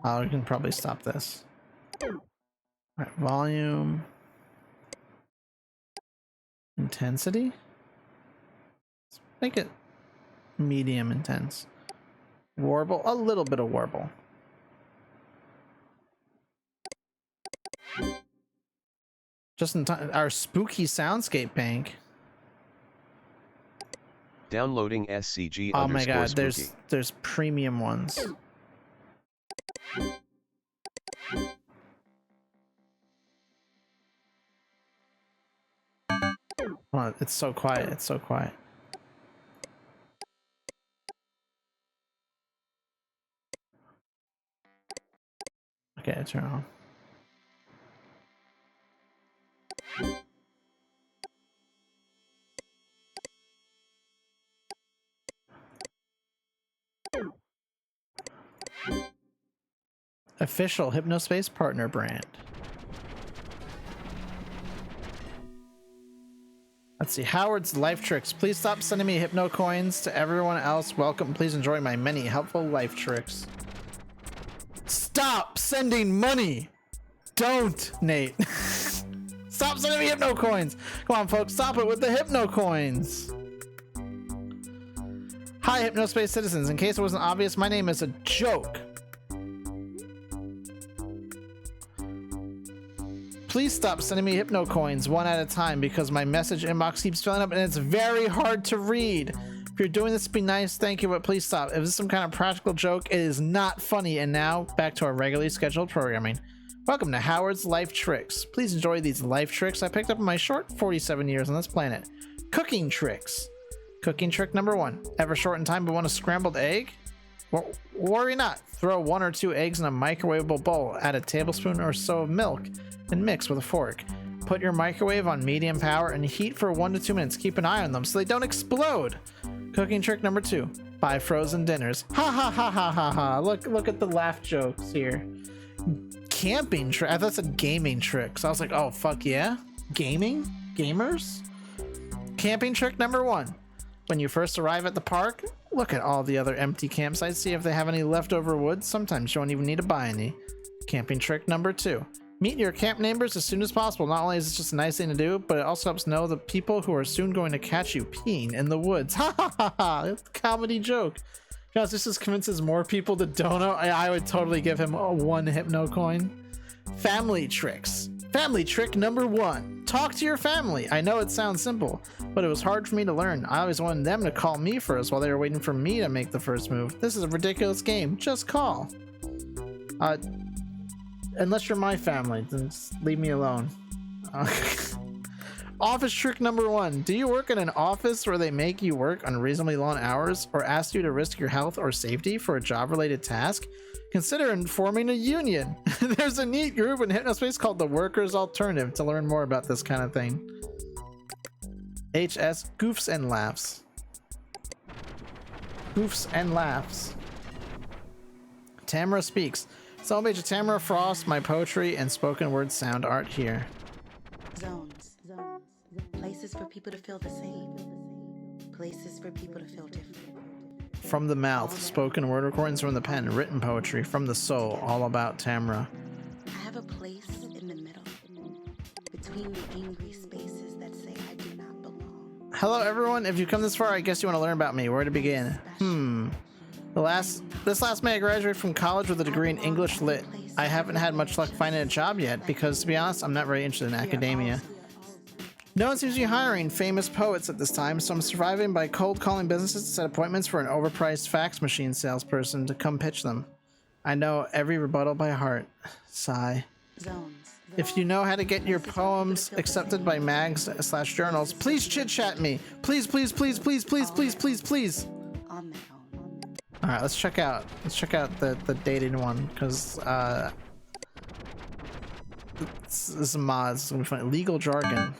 Speaker 1: Oh, we can probably stop this. Alright, volume. Intensity? Let's make it medium intense. Warble, a little bit of warble. Just in time, our spooky soundscape bank.
Speaker 2: Downloading SCG
Speaker 1: Oh my god,
Speaker 2: spooky.
Speaker 1: there's premium ones. Oh, it's so quiet, it's so quiet. Okay, turn on. Official Hypnospace partner brand. Let's see. Howard's Life Tricks. Please stop sending me Hypno coins. To everyone else, welcome. Please enjoy my many helpful life tricks. Stop sending money. Don't, Nate. Stop sending me Hypno coins. Come on, folks. Stop it with the Hypno coins. Hi, Hypnospace citizens. In case it wasn't obvious, my name is a joke. please stop sending me hypno coins one at a time because my message inbox keeps filling up and it's very hard to read. If you're doing this, be nice, thank you, but please stop. If this is some kind of practical joke, it is not funny. And now back to our regularly scheduled programming. Welcome to Howard's Life Tricks. Please enjoy these life tricks I picked up in my short 47 years on this planet. Cooking tricks. Cooking trick number 1. Ever short in time but want a scrambled egg? Well, worry not. Throw 1 or 2 eggs in a microwavable bowl. Add a tablespoon or so of milk and mix with a fork. Put your microwave on medium power and heat for 1 to 2 minutes. Keep an eye on them so they don't explode. Cooking trick number 2. Buy frozen dinners. Ha ha ha ha ha ha. Look at the laugh jokes here. Camping trick. I thought it said gaming tricks. I was like, oh fuck yeah. Gaming? Gamers? Camping trick number 1. When you first arrive at the park, look at all the other empty campsites, see if they have any leftover wood. Sometimes you don't even need to buy any. Camping trick number 2. Meet your camp neighbors as soon as possible. Not only is it just a nice thing to do, but it also helps know the people who are soon going to catch you peeing in the woods. Ha ha ha ha! It's a comedy joke. Guys, this just convinces more people to donate. I would totally give him a 1 hypno coin. Family tricks. Family trick number 1. Talk to your family. I know it sounds simple, but it was hard for me to learn. I always wanted them to call me first while they were waiting for me to make the first move. This is a ridiculous game. Just call. Unless you're my family, then just leave me alone. Office trick number 1. Do you work in an office where they make you work unreasonably long hours or ask you to risk your health or safety for a job-related task? Consider forming a union. There's a neat group in Hypnospace called the Workers' Alternative to learn more about this kind of thing. HS Goofs and Laughs. Goofs and Laughs. Tamara speaks. Celebrate Tamara Frost, my poetry and spoken word sound art here.
Speaker 6: Zones. Places for people to feel the same. Places for people to feel different.
Speaker 1: From the mouth, spoken word recordings from the pen, written poetry from the soul, all about Tamara.
Speaker 6: I have a place in the middle, between the angry spaces that say I do not belong.
Speaker 1: Hello everyone, if you come this far, I guess you want to learn about me. Where to begin? This last May I graduated from college with a degree in English Lit. I haven't had much luck finding a job yet because, to be honest, I'm not very interested in academia. No one seems to be hiring famous poets at this time, so I'm surviving by cold calling businesses to set appointments for an overpriced fax machine salesperson to come pitch them. I know every rebuttal by heart. Sigh. If you know how to get your poems accepted by mags/journals, please chit-chat me. Please, please, please, please, please, please, please, please. All right, let's check out the dating one because this is a mod. This is gonna be funny. Legal jargon.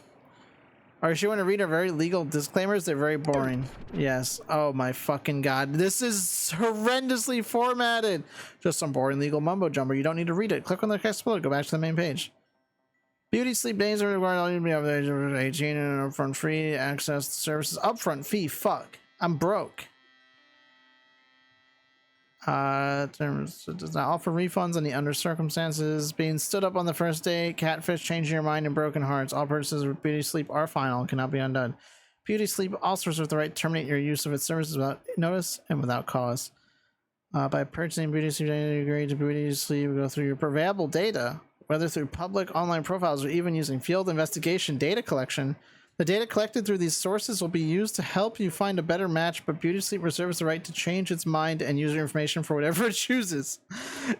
Speaker 1: Are you sure you want to read our very legal disclaimers? They're very boring. Yes. Oh my fucking god. This is horrendously formatted. Just some boring legal mumbo jumbo. You don't need to read it. Click on the text below. Go back to the main page. Beauty sleep days are required. All you be over the age of 18 and upfront free access to services. Upfront fee. Fuck. I'm broke. Terms does not offer refunds any under circumstances. Being stood up on the first day, catfish, changing your mind, and broken hearts. All purchases with Beauty Sleep are final and cannot be undone. Beauty Sleep also reserves the right to terminate your use of its services without notice and without cause. By purchasing Beauty Sleep, you agree to Beauty Sleep, go through your available data, whether through public online profiles or even using field investigation data collection. The data collected through these sources will be used to help you find a better match, but Beauty Sleep reserves the right to change its mind and use your information for whatever it chooses.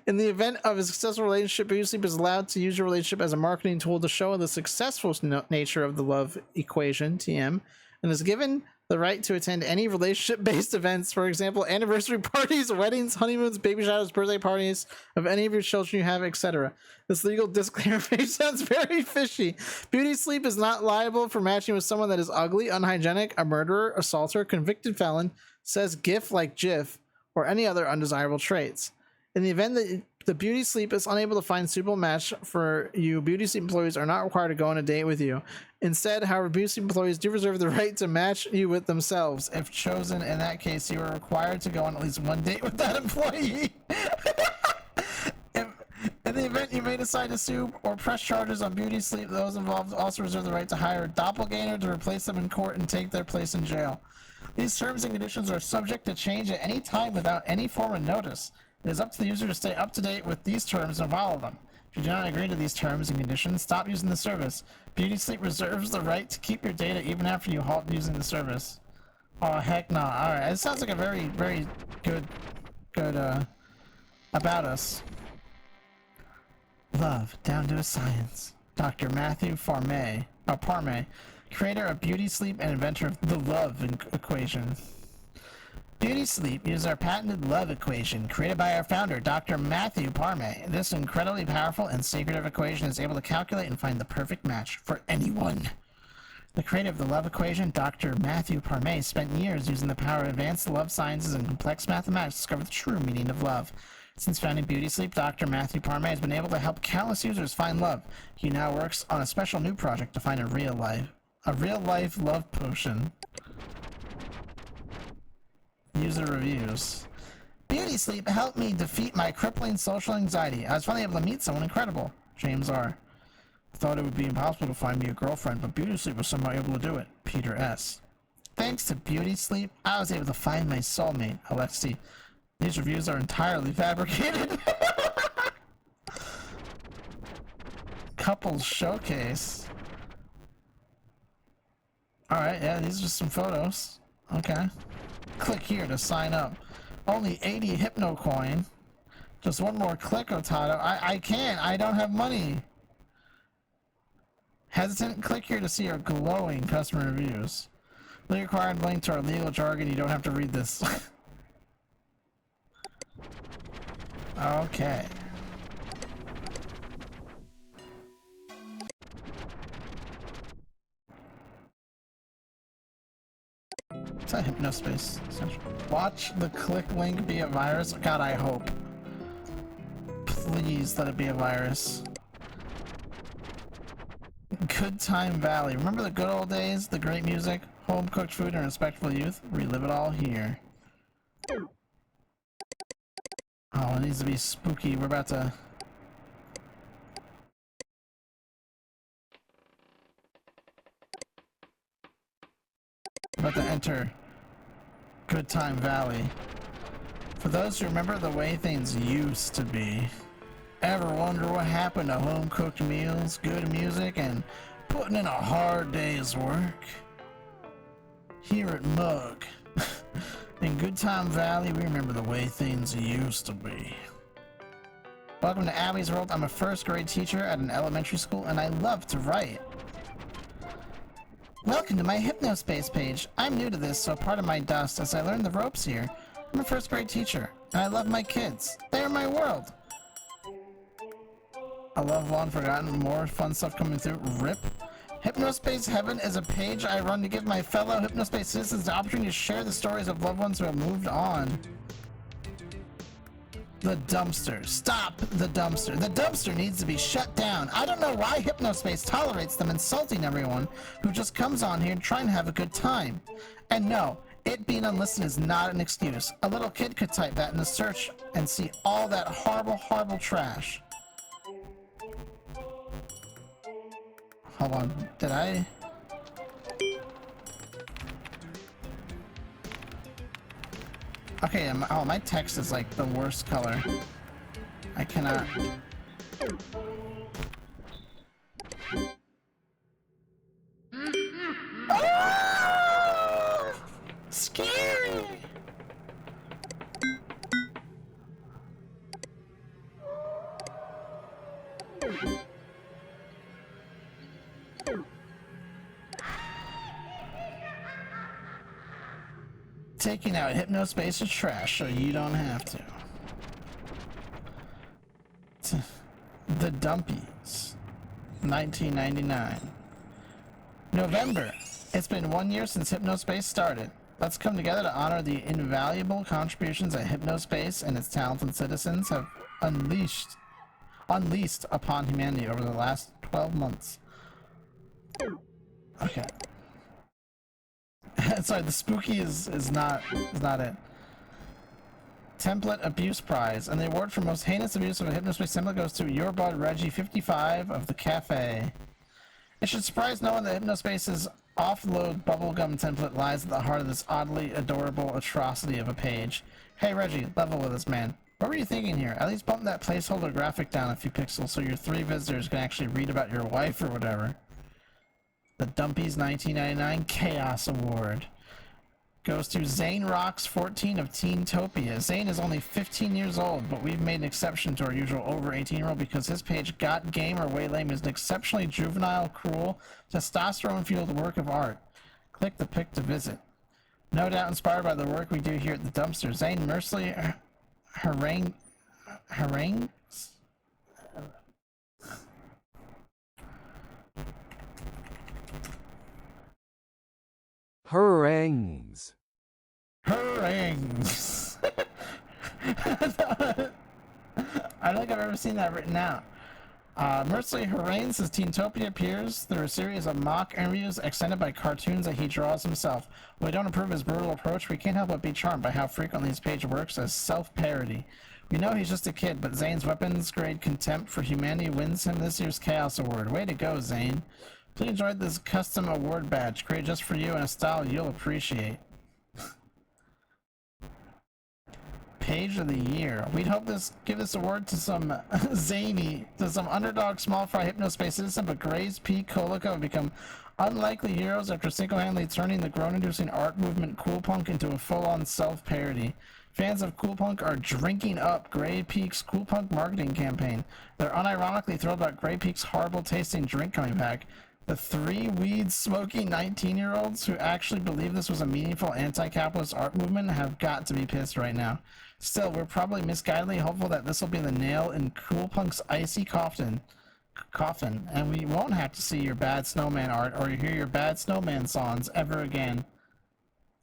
Speaker 1: In the event of a successful relationship, Beauty Sleep is allowed to use your relationship as a marketing tool to show the successful nature of the love equation, TM, and is given the right to attend any relationship-based events, for example, anniversary parties, weddings, honeymoons, baby showers, birthday parties of any of your children you have, etc. This legal disclaimer page sounds very fishy. Beauty Sleep is not liable for matching with someone that is ugly, unhygienic, a murderer, assaulter, convicted felon, says GIF like GIF, or any other undesirable traits. In the event that the Beauty Sleep is unable to find a suitable match for you, Beauty Sleep employees are not required to go on a date with you. Instead, however, Beauty Sleep employees do reserve the right to match you with themselves. If chosen, in that case, you are required to go on at least one date with that employee. In the event you may decide to sue or press charges on Beauty Sleep, those involved also reserve the right to hire a doppelganger to replace them in court and take their place in jail. These terms and conditions are subject to change at any time without any form of notice. It is up to the user to stay up to date with these terms and follow them. If you do not agree to these terms and conditions, stop using the service. Beauty Sleep reserves the right to keep your data even after you halt using the service. Oh, heck no. Alright, it sounds like a very, very good, about us. Love, down to a science. Dr. Matthew Parme, creator of Beauty Sleep and inventor of the love equation. Beauty Sleep uses our patented love equation, created by our founder, Dr. Matthew Parme. This incredibly powerful and secretive equation is able to calculate and find the perfect match for anyone. The creator of the love equation, Dr. Matthew Parme, spent years using the power of advanced love sciences and complex mathematics to discover the true meaning of love. Since founding Beauty Sleep, Dr. Matthew Parme has been able to help countless users find love. He now works on a special new project to find a real life love potion. User reviews. Beauty Sleep helped me defeat my crippling social anxiety. I was finally able to meet someone incredible. James R. I thought it would be impossible to find me a girlfriend, but Beauty Sleep was somehow able to do it. Peter S. Thanks to Beauty Sleep, I was able to find my soulmate. Alexi. These reviews are entirely fabricated. Couples showcase. Alright, yeah, these are some photos. Okay. Click here to sign up. Only 80 Hypno coin. Just one more click, Otato. I can't. I don't have money. Hesitant? Click here to see our glowing customer reviews. Legally required link to our legal jargon. You don't have to read this. Okay. It's a Hypnospace. Watch the click link be a virus. God, I hope. Please let it be a virus. Good Time Valley. Remember the good old days? The great music, home cooked food, and respectful youth? Relive it all here. Oh, it needs to be spooky. We're about to... enter Good Time Valley. For those who remember the way things used to be, ever wonder what happened to home-cooked meals, good music, and putting in a hard day's work? Here at Mug, in Good Time Valley, we remember the way things used to be. Welcome to Abby's World. I'm a first grade teacher at an elementary school, and I love to write. Welcome to my Hypnospace page. I'm new to this, so part of my dust as I learn the ropes here. I'm a first grade teacher, and I love my kids. They are my world. I love Long Forgotten. More fun stuff coming through. RIP. Hypnospace Heaven is a page I run to give my fellow Hypnospace citizens the opportunity to share the stories of loved ones who have moved on. The dumpster. Stop the dumpster. The dumpster needs to be shut down. I don't know why Hypnospace tolerates them insulting everyone who just comes on here trying to have a good time. And no, it being unlisted is not an excuse. A little kid could type that in the search and see all that horrible, horrible trash. Hold on, did I? Okay, oh, my text is like the worst color. I cannot. Oh! Scary! Taking out Hypnospace's trash so you don't have to. The Dumpies. 1999. November. It's been 1 year since Hypnospace started. Let's come together to honor the invaluable contributions that Hypnospace and its talented citizens have unleashed upon humanity over the last 12 months. Okay. Sorry, the spooky is not it. Template Abuse Prize, and the award for most heinous abuse of a Hypnospace template goes to Your Bud Reggie 55 of the Cafe. It should surprise no one that Hypnospace's offload bubblegum template lies at the heart of this oddly adorable atrocity of a page. Hey Reggie, level with us, man. What were you thinking here? At least bump that placeholder graphic down a few pixels so your 3 visitors can actually read about your wife or whatever. The Dumpies 1999 Chaos Award goes to Zane Rocks 14 of Teentopia. Zane is only 15 years old, but we've made an exception to our usual over 18 rule because his page Got Game or Way Lame is an exceptionally juvenile, cruel, testosterone-fueled work of art. Click the pic to visit. No doubt inspired by the work we do here at the dumpster, Zane mercilessly harangues
Speaker 7: Harangues.
Speaker 1: harangues. I don't think I've ever seen that written out. Mercilessly harangues as Teentopia appears through a series of mock interviews extended by cartoons that he draws himself. While we don't approve his brutal approach, we can't help but be charmed by how frequently his page works as self-parody. We know he's just a kid, but Zane's weapons-grade contempt for humanity wins him this year's Chaos Award. Way to go, Zane. Please enjoy this custom award badge created just for you in a style you'll appreciate. Page of the year. We'd hope give this award to some some underdog small fry Hypnospace citizen, but Gray's P. Colica have become unlikely heroes after single-handedly turning the groan-inducing art movement Cool Punk into a full-on self-parody. Fans of Cool Punk are drinking up Gray Peak's Cool Punk marketing campaign. They're unironically thrilled about Gray Peak's horrible-tasting drink coming back. The 3 weed-smoking 19-year-olds who actually believe this was a meaningful anti-capitalist art movement have got to be pissed right now. Still, we're probably misguidedly hopeful that this will be the nail in Cool Punk's icy coffin, and we won't have to see your bad snowman art or hear your bad snowman songs ever again.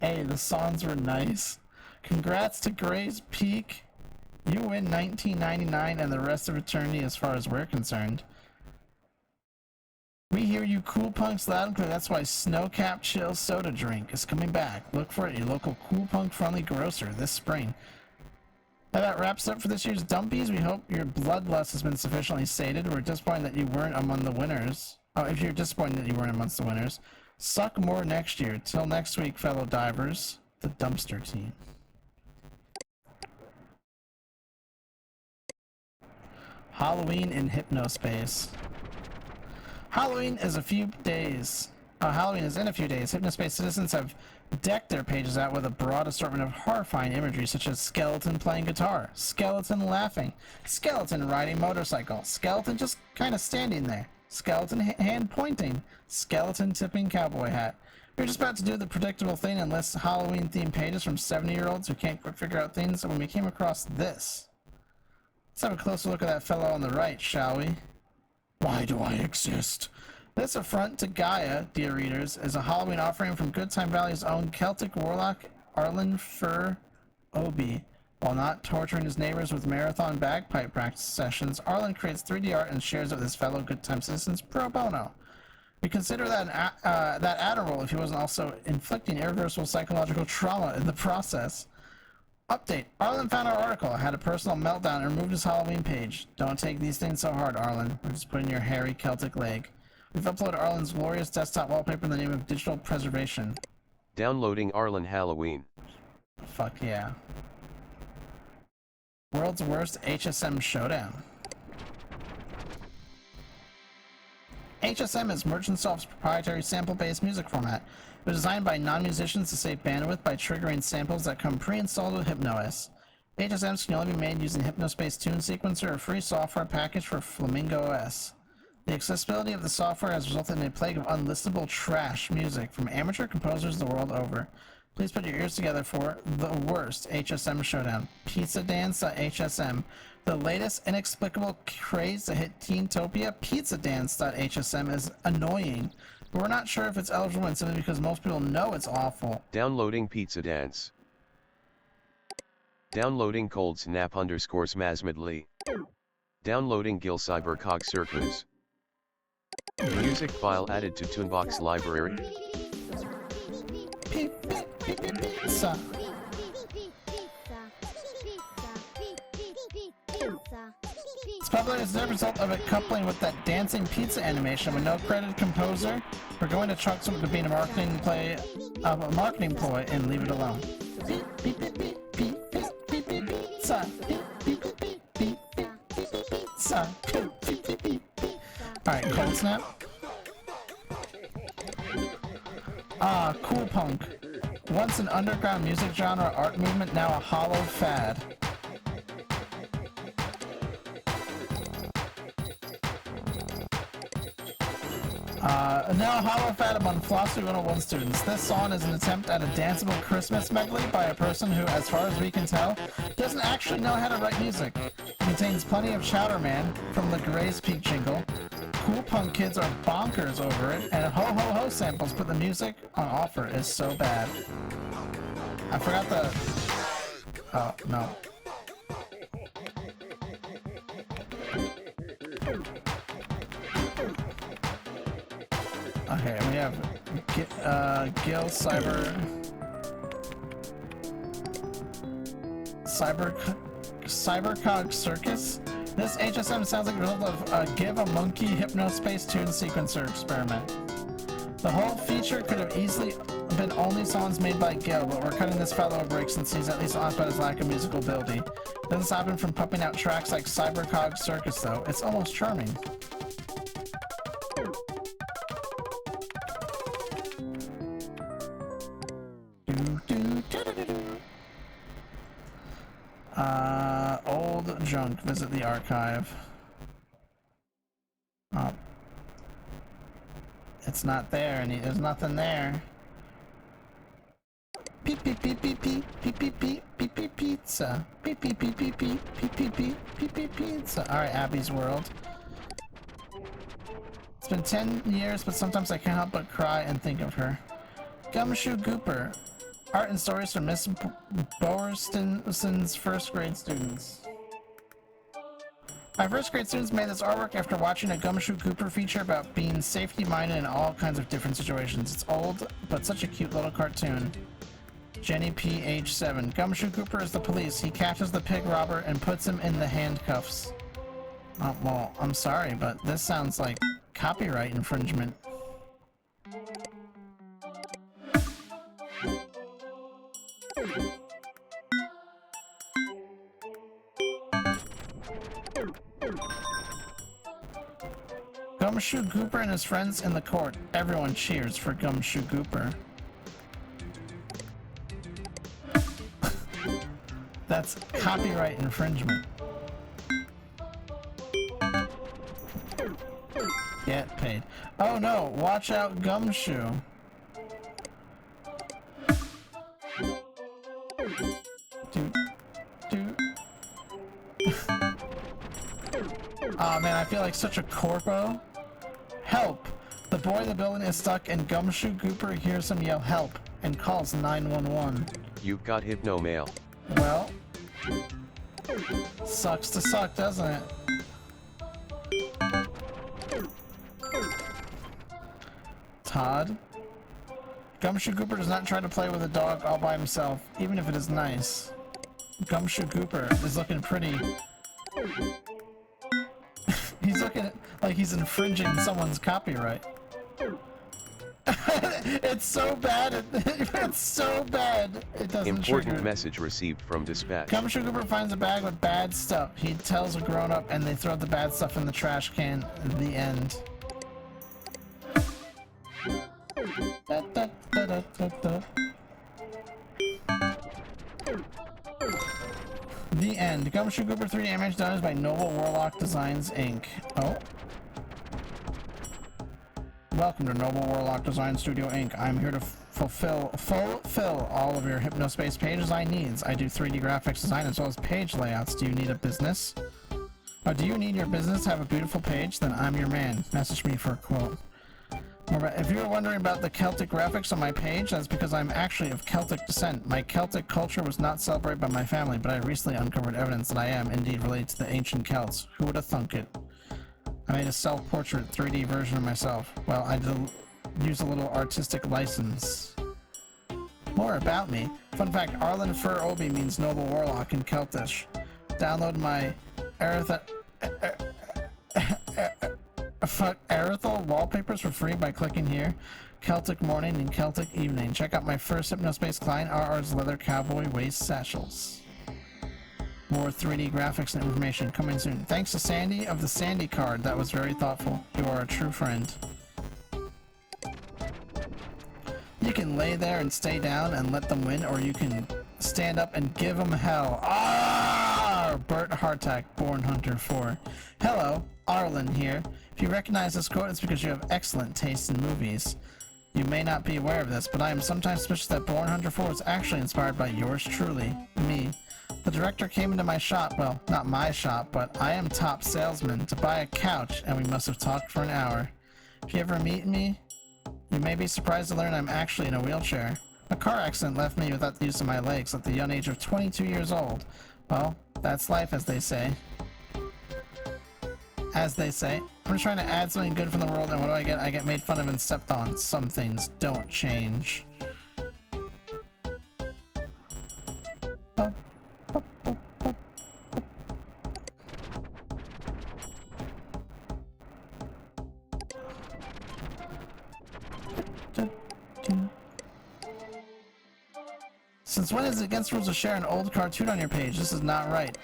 Speaker 1: Hey, the songs were nice. Congrats to Gray's Peak. You win 1999 and the rest of eternity as far as we're concerned. We hear you Cool Punks loud and clear. That's why Snowcap Chill Soda Drink is coming back. Look for it at your local Cool Punk friendly grocer this spring. Now that wraps up for this year's Dumpies. We hope your bloodlust has been sufficiently sated. We're disappointed that you weren't among the winners. Oh, if you're disappointed that you weren't amongst the winners, suck more next year. Till next week, fellow divers, the dumpster team. Halloween in Hypnospace. Halloween is in a few days. Hypnospace citizens have decked their pages out with a broad assortment of horrifying imagery such as skeleton playing guitar, skeleton laughing, skeleton riding motorcycle, skeleton just kind of standing there, skeleton hand pointing, skeleton tipping cowboy hat. We were just about to do the predictable thing and list Halloween themed pages from 70-year-olds who can't quite figure out things, and when we came across this. Let's have a closer look at that fellow on the right, shall we? Why do I exist? This affront to Gaia, dear readers, is a Halloween offering from Good Time Valley's own Celtic warlock, Arlen Fur Obi. While not torturing his neighbors with marathon bagpipe practice sessions, Arlen creates 3D art and shares it with his fellow Good Time citizens pro bono. We consider that admirable if he wasn't also inflicting irreversible psychological trauma in the process. Update. Arlen found our article, had a personal meltdown, and removed his Halloween page. Don't take these things so hard, Arlen. We're just putting your hairy Celtic leg. We've uploaded Arlen's glorious desktop wallpaper in the name of digital preservation.
Speaker 2: Downloading Arlen Halloween.
Speaker 1: Fuck yeah. World's worst HSM showdown. HSM is Merchantsoft's proprietary sample-based music format. It was designed by non-musicians to save bandwidth by triggering samples that come pre-installed with HypnoS. HSMs can only be made using Hypnospace Tune Sequencer, a free software package for Flamingo OS. The accessibility of the software has resulted in a plague of unlistable trash music from amateur composers the world over. Please put your ears together for the worst HSM showdown. PizzaDance.hsm. The latest inexplicable craze to hit Teentopia, PizzaDance.hsm, is annoying. But we're not sure if it's eligible simply because most people know it's awful.
Speaker 2: Downloading Pizza Dance. Downloading Cold Snap _Smasmedly. Downloading Gil Cybercog Circus. Music file added to Toonbox library.
Speaker 1: Pizza. It's popular as a result of it coupling with that dancing pizza animation with no credited composer. We're going to chalk something to being a marketing ploy and leave it alone. Pizza. pizza. Alright, cold snap. Ah, cool punk. Once an underground music genre art movement, now a hollow fad. Now a hollow fad among Philosophy 101 students. This song is an attempt at a danceable Christmas medley by a person who, as far as we can tell, doesn't actually know how to write music. It contains plenty of Chowder Man from the Gray's Peak jingle. Cool punk kids are bonkers over it, and ho ho ho samples, but the music on offer is so bad. I forgot the... Oh, no. Okay, we have Gil Cybercog Circus. This HSM sounds like the result of Give a Monkey Hypnospace Tune Sequencer experiment. The whole feature could have easily been only songs made by Gil, but we're cutting this fellow a break since he's at least honest about his lack of musical ability. Doesn't stop him from pumping out tracks like Cybercog Circus though. It's almost charming. Old junk. Visit the archive. Oh. It's not there, and there's nothing there. Beep beep beep beep beep beep beep beep beep beep pizza. Beep beep beep beep beep beep beep beep beep beep pizza. Alright, Abby's World. It's been 10 years, but sometimes I can't help but cry and think of her. Gumshoe Gooper. Art and stories from Miss Bowerston's first grade students. My first grade students made this artwork after watching a Gumshoe Cooper feature about being safety-minded in all kinds of different situations. It's old, but such a cute little cartoon. Jenny P. age 7. Gumshoe Cooper is the police. He catches the pig robber and puts him in the handcuffs. Oh, well, I'm sorry, but this sounds like copyright infringement. Gumshoe Gooper and his friends in the court. Everyone cheers for Gumshoe Gooper. That's copyright infringement. Get paid. Oh no, watch out Gumshoe. Aw man, I feel like such a corpo. Help! The boy in the building is stuck and Gumshoe Gooper hears him yell help and calls 911.
Speaker 2: You've got hypno mail.
Speaker 1: Well, sucks to suck, doesn't it? Todd? Gumshoe Gooper does not try to play with a dog all by himself, even if it is nice. Gumshoe Gooper is looking pretty... He's looking like he's infringing someone's copyright. It's so bad. It's so bad. It doesn't
Speaker 2: Important
Speaker 1: trigger.
Speaker 2: message received from dispatch.
Speaker 1: Gumshoe Gooper finds a bag with bad stuff. He tells a grown-up and they throw the bad stuff in the trash can. The end. Da, da, da, da, da, da. The end. Gumshoe Gooper 3D image done by Noble Warlock Designs Inc. Oh. Welcome to Noble Warlock Design Studio Inc. I'm here to fulfill all of your Hypnospace page design needs. I do 3D graphics design as well as page layouts. Do you need a business? Or do you need your business to have a beautiful page? Then I'm your man. Message me for a quote. If you were wondering about the Celtic graphics on my page, that's because I'm actually of Celtic descent. My Celtic culture was not celebrated by my family, but I recently uncovered evidence that I am indeed related to the ancient Celts. Who would have thunk it? I made a self-portrait 3D version of myself. Well, I did use a little artistic license. More about me. Fun fact, Arlen Fur Obi means noble warlock in Celtish. Download my Aerithal wallpapers for free by clicking here. Celtic Morning and Celtic Evening. Check out my first Hypnospace client, RR's Leather Cowboy Waist Satchels. More 3D graphics and information coming soon. Thanks to Sandy of the Sandy card. That was very thoughtful. You are a true friend. You can lay there and stay down and let them win, or you can stand up and give them hell. Ah! Bert Hartak, Born Hunter 4. Hello, Arlen here. If you recognize this quote, it's because you have excellent taste in movies. You may not be aware of this, but I am sometimes suspicious that Born Hunter 4 is actually inspired by yours truly, me. The director came into my shop, well, not my shop, but I am top salesman, to buy a couch, and we must have talked for an hour. If you ever meet me, you may be surprised to learn I'm actually in a wheelchair. A car accident left me without the use of my legs at the young age of 22 years old. Well, that's life, as they say. As they say. I'm just trying to add something good from the world, and what do I get? I get made fun of and stepped on. Some things don't change. Since when is it against rules to share an old cartoon on your page? This is not right.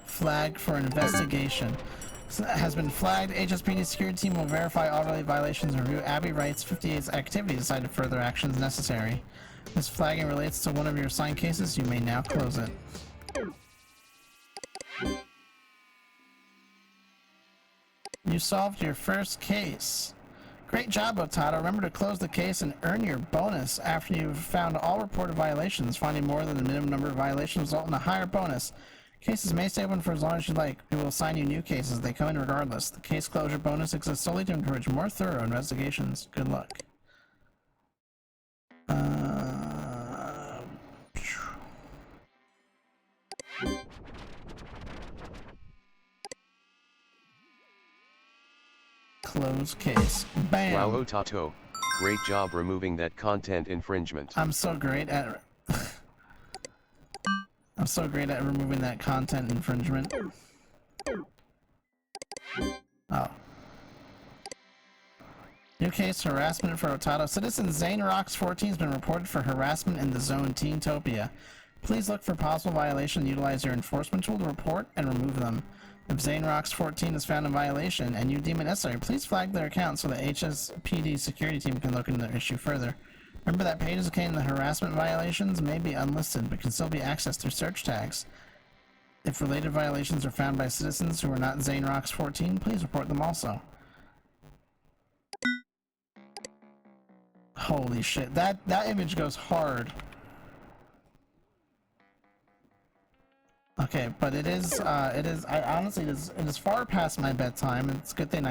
Speaker 1: Flag for investigation. Has been flagged. HSPD security team will verify all related violations and review Abby Wright's 58's activity to decide if further actions necessary. This flagging relates to one of your assigned cases. You may now close it. You solved your first case. Great job, Otato. Remember to close the case and earn your bonus after you've found all reported violations. Finding more than the minimum number of violations result in a higher bonus. Cases may stay open for as long as you like. We will assign you new cases. They come in regardless. The case closure bonus exists solely to encourage more thorough investigations. Good luck. Close case. Bam!
Speaker 2: Wow, Otato. Great job removing that content infringement.
Speaker 1: I'm so great at... I'm so great at removing that content infringement. Oh. New case, harassment for Otato. Citizen Zane Rocks 14 has been reported for harassment in the zone Teentopia. Please look for possible violation and utilize your enforcement tool to report and remove them. If Zane Rocks 14 is found in violation and you deem it necessary, please flag their account so the HSPD security team can look into the issue further. Remember that pages containing the harassment violations may be unlisted but can still be accessed through search tags. If related violations are found by citizens who are not Zane Rocks 14, please report them also. Holy shit, that image goes hard. Okay, but it is honestly, it is far past my bedtime. It's a good thing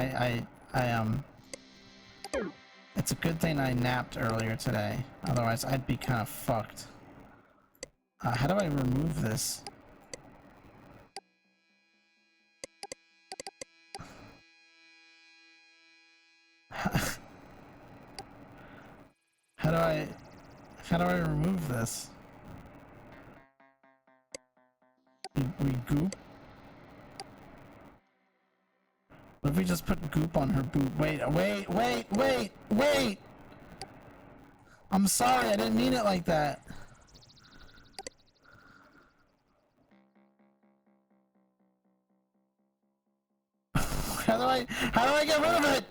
Speaker 1: it's a good thing I napped earlier today. Otherwise, I'd be kind of fucked. How do I remove this? How do I remove this? We goop? What if we just put goop on her boot? Wait! I'm sorry, I didn't mean it like that. How do I get rid of it?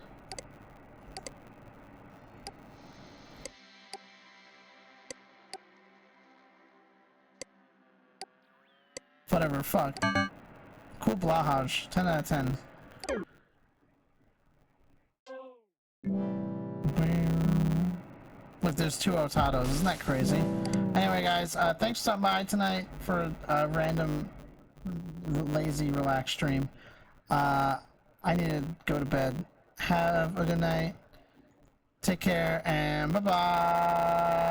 Speaker 1: Whatever, fuck. Cool Blahaj, 10 out of 10. Look, there's two Otatos, isn't that crazy? Anyway guys, thanks for stopping by tonight for a random, lazy, relaxed stream. I need to go to bed. Have a good night. Take care, and bye-bye!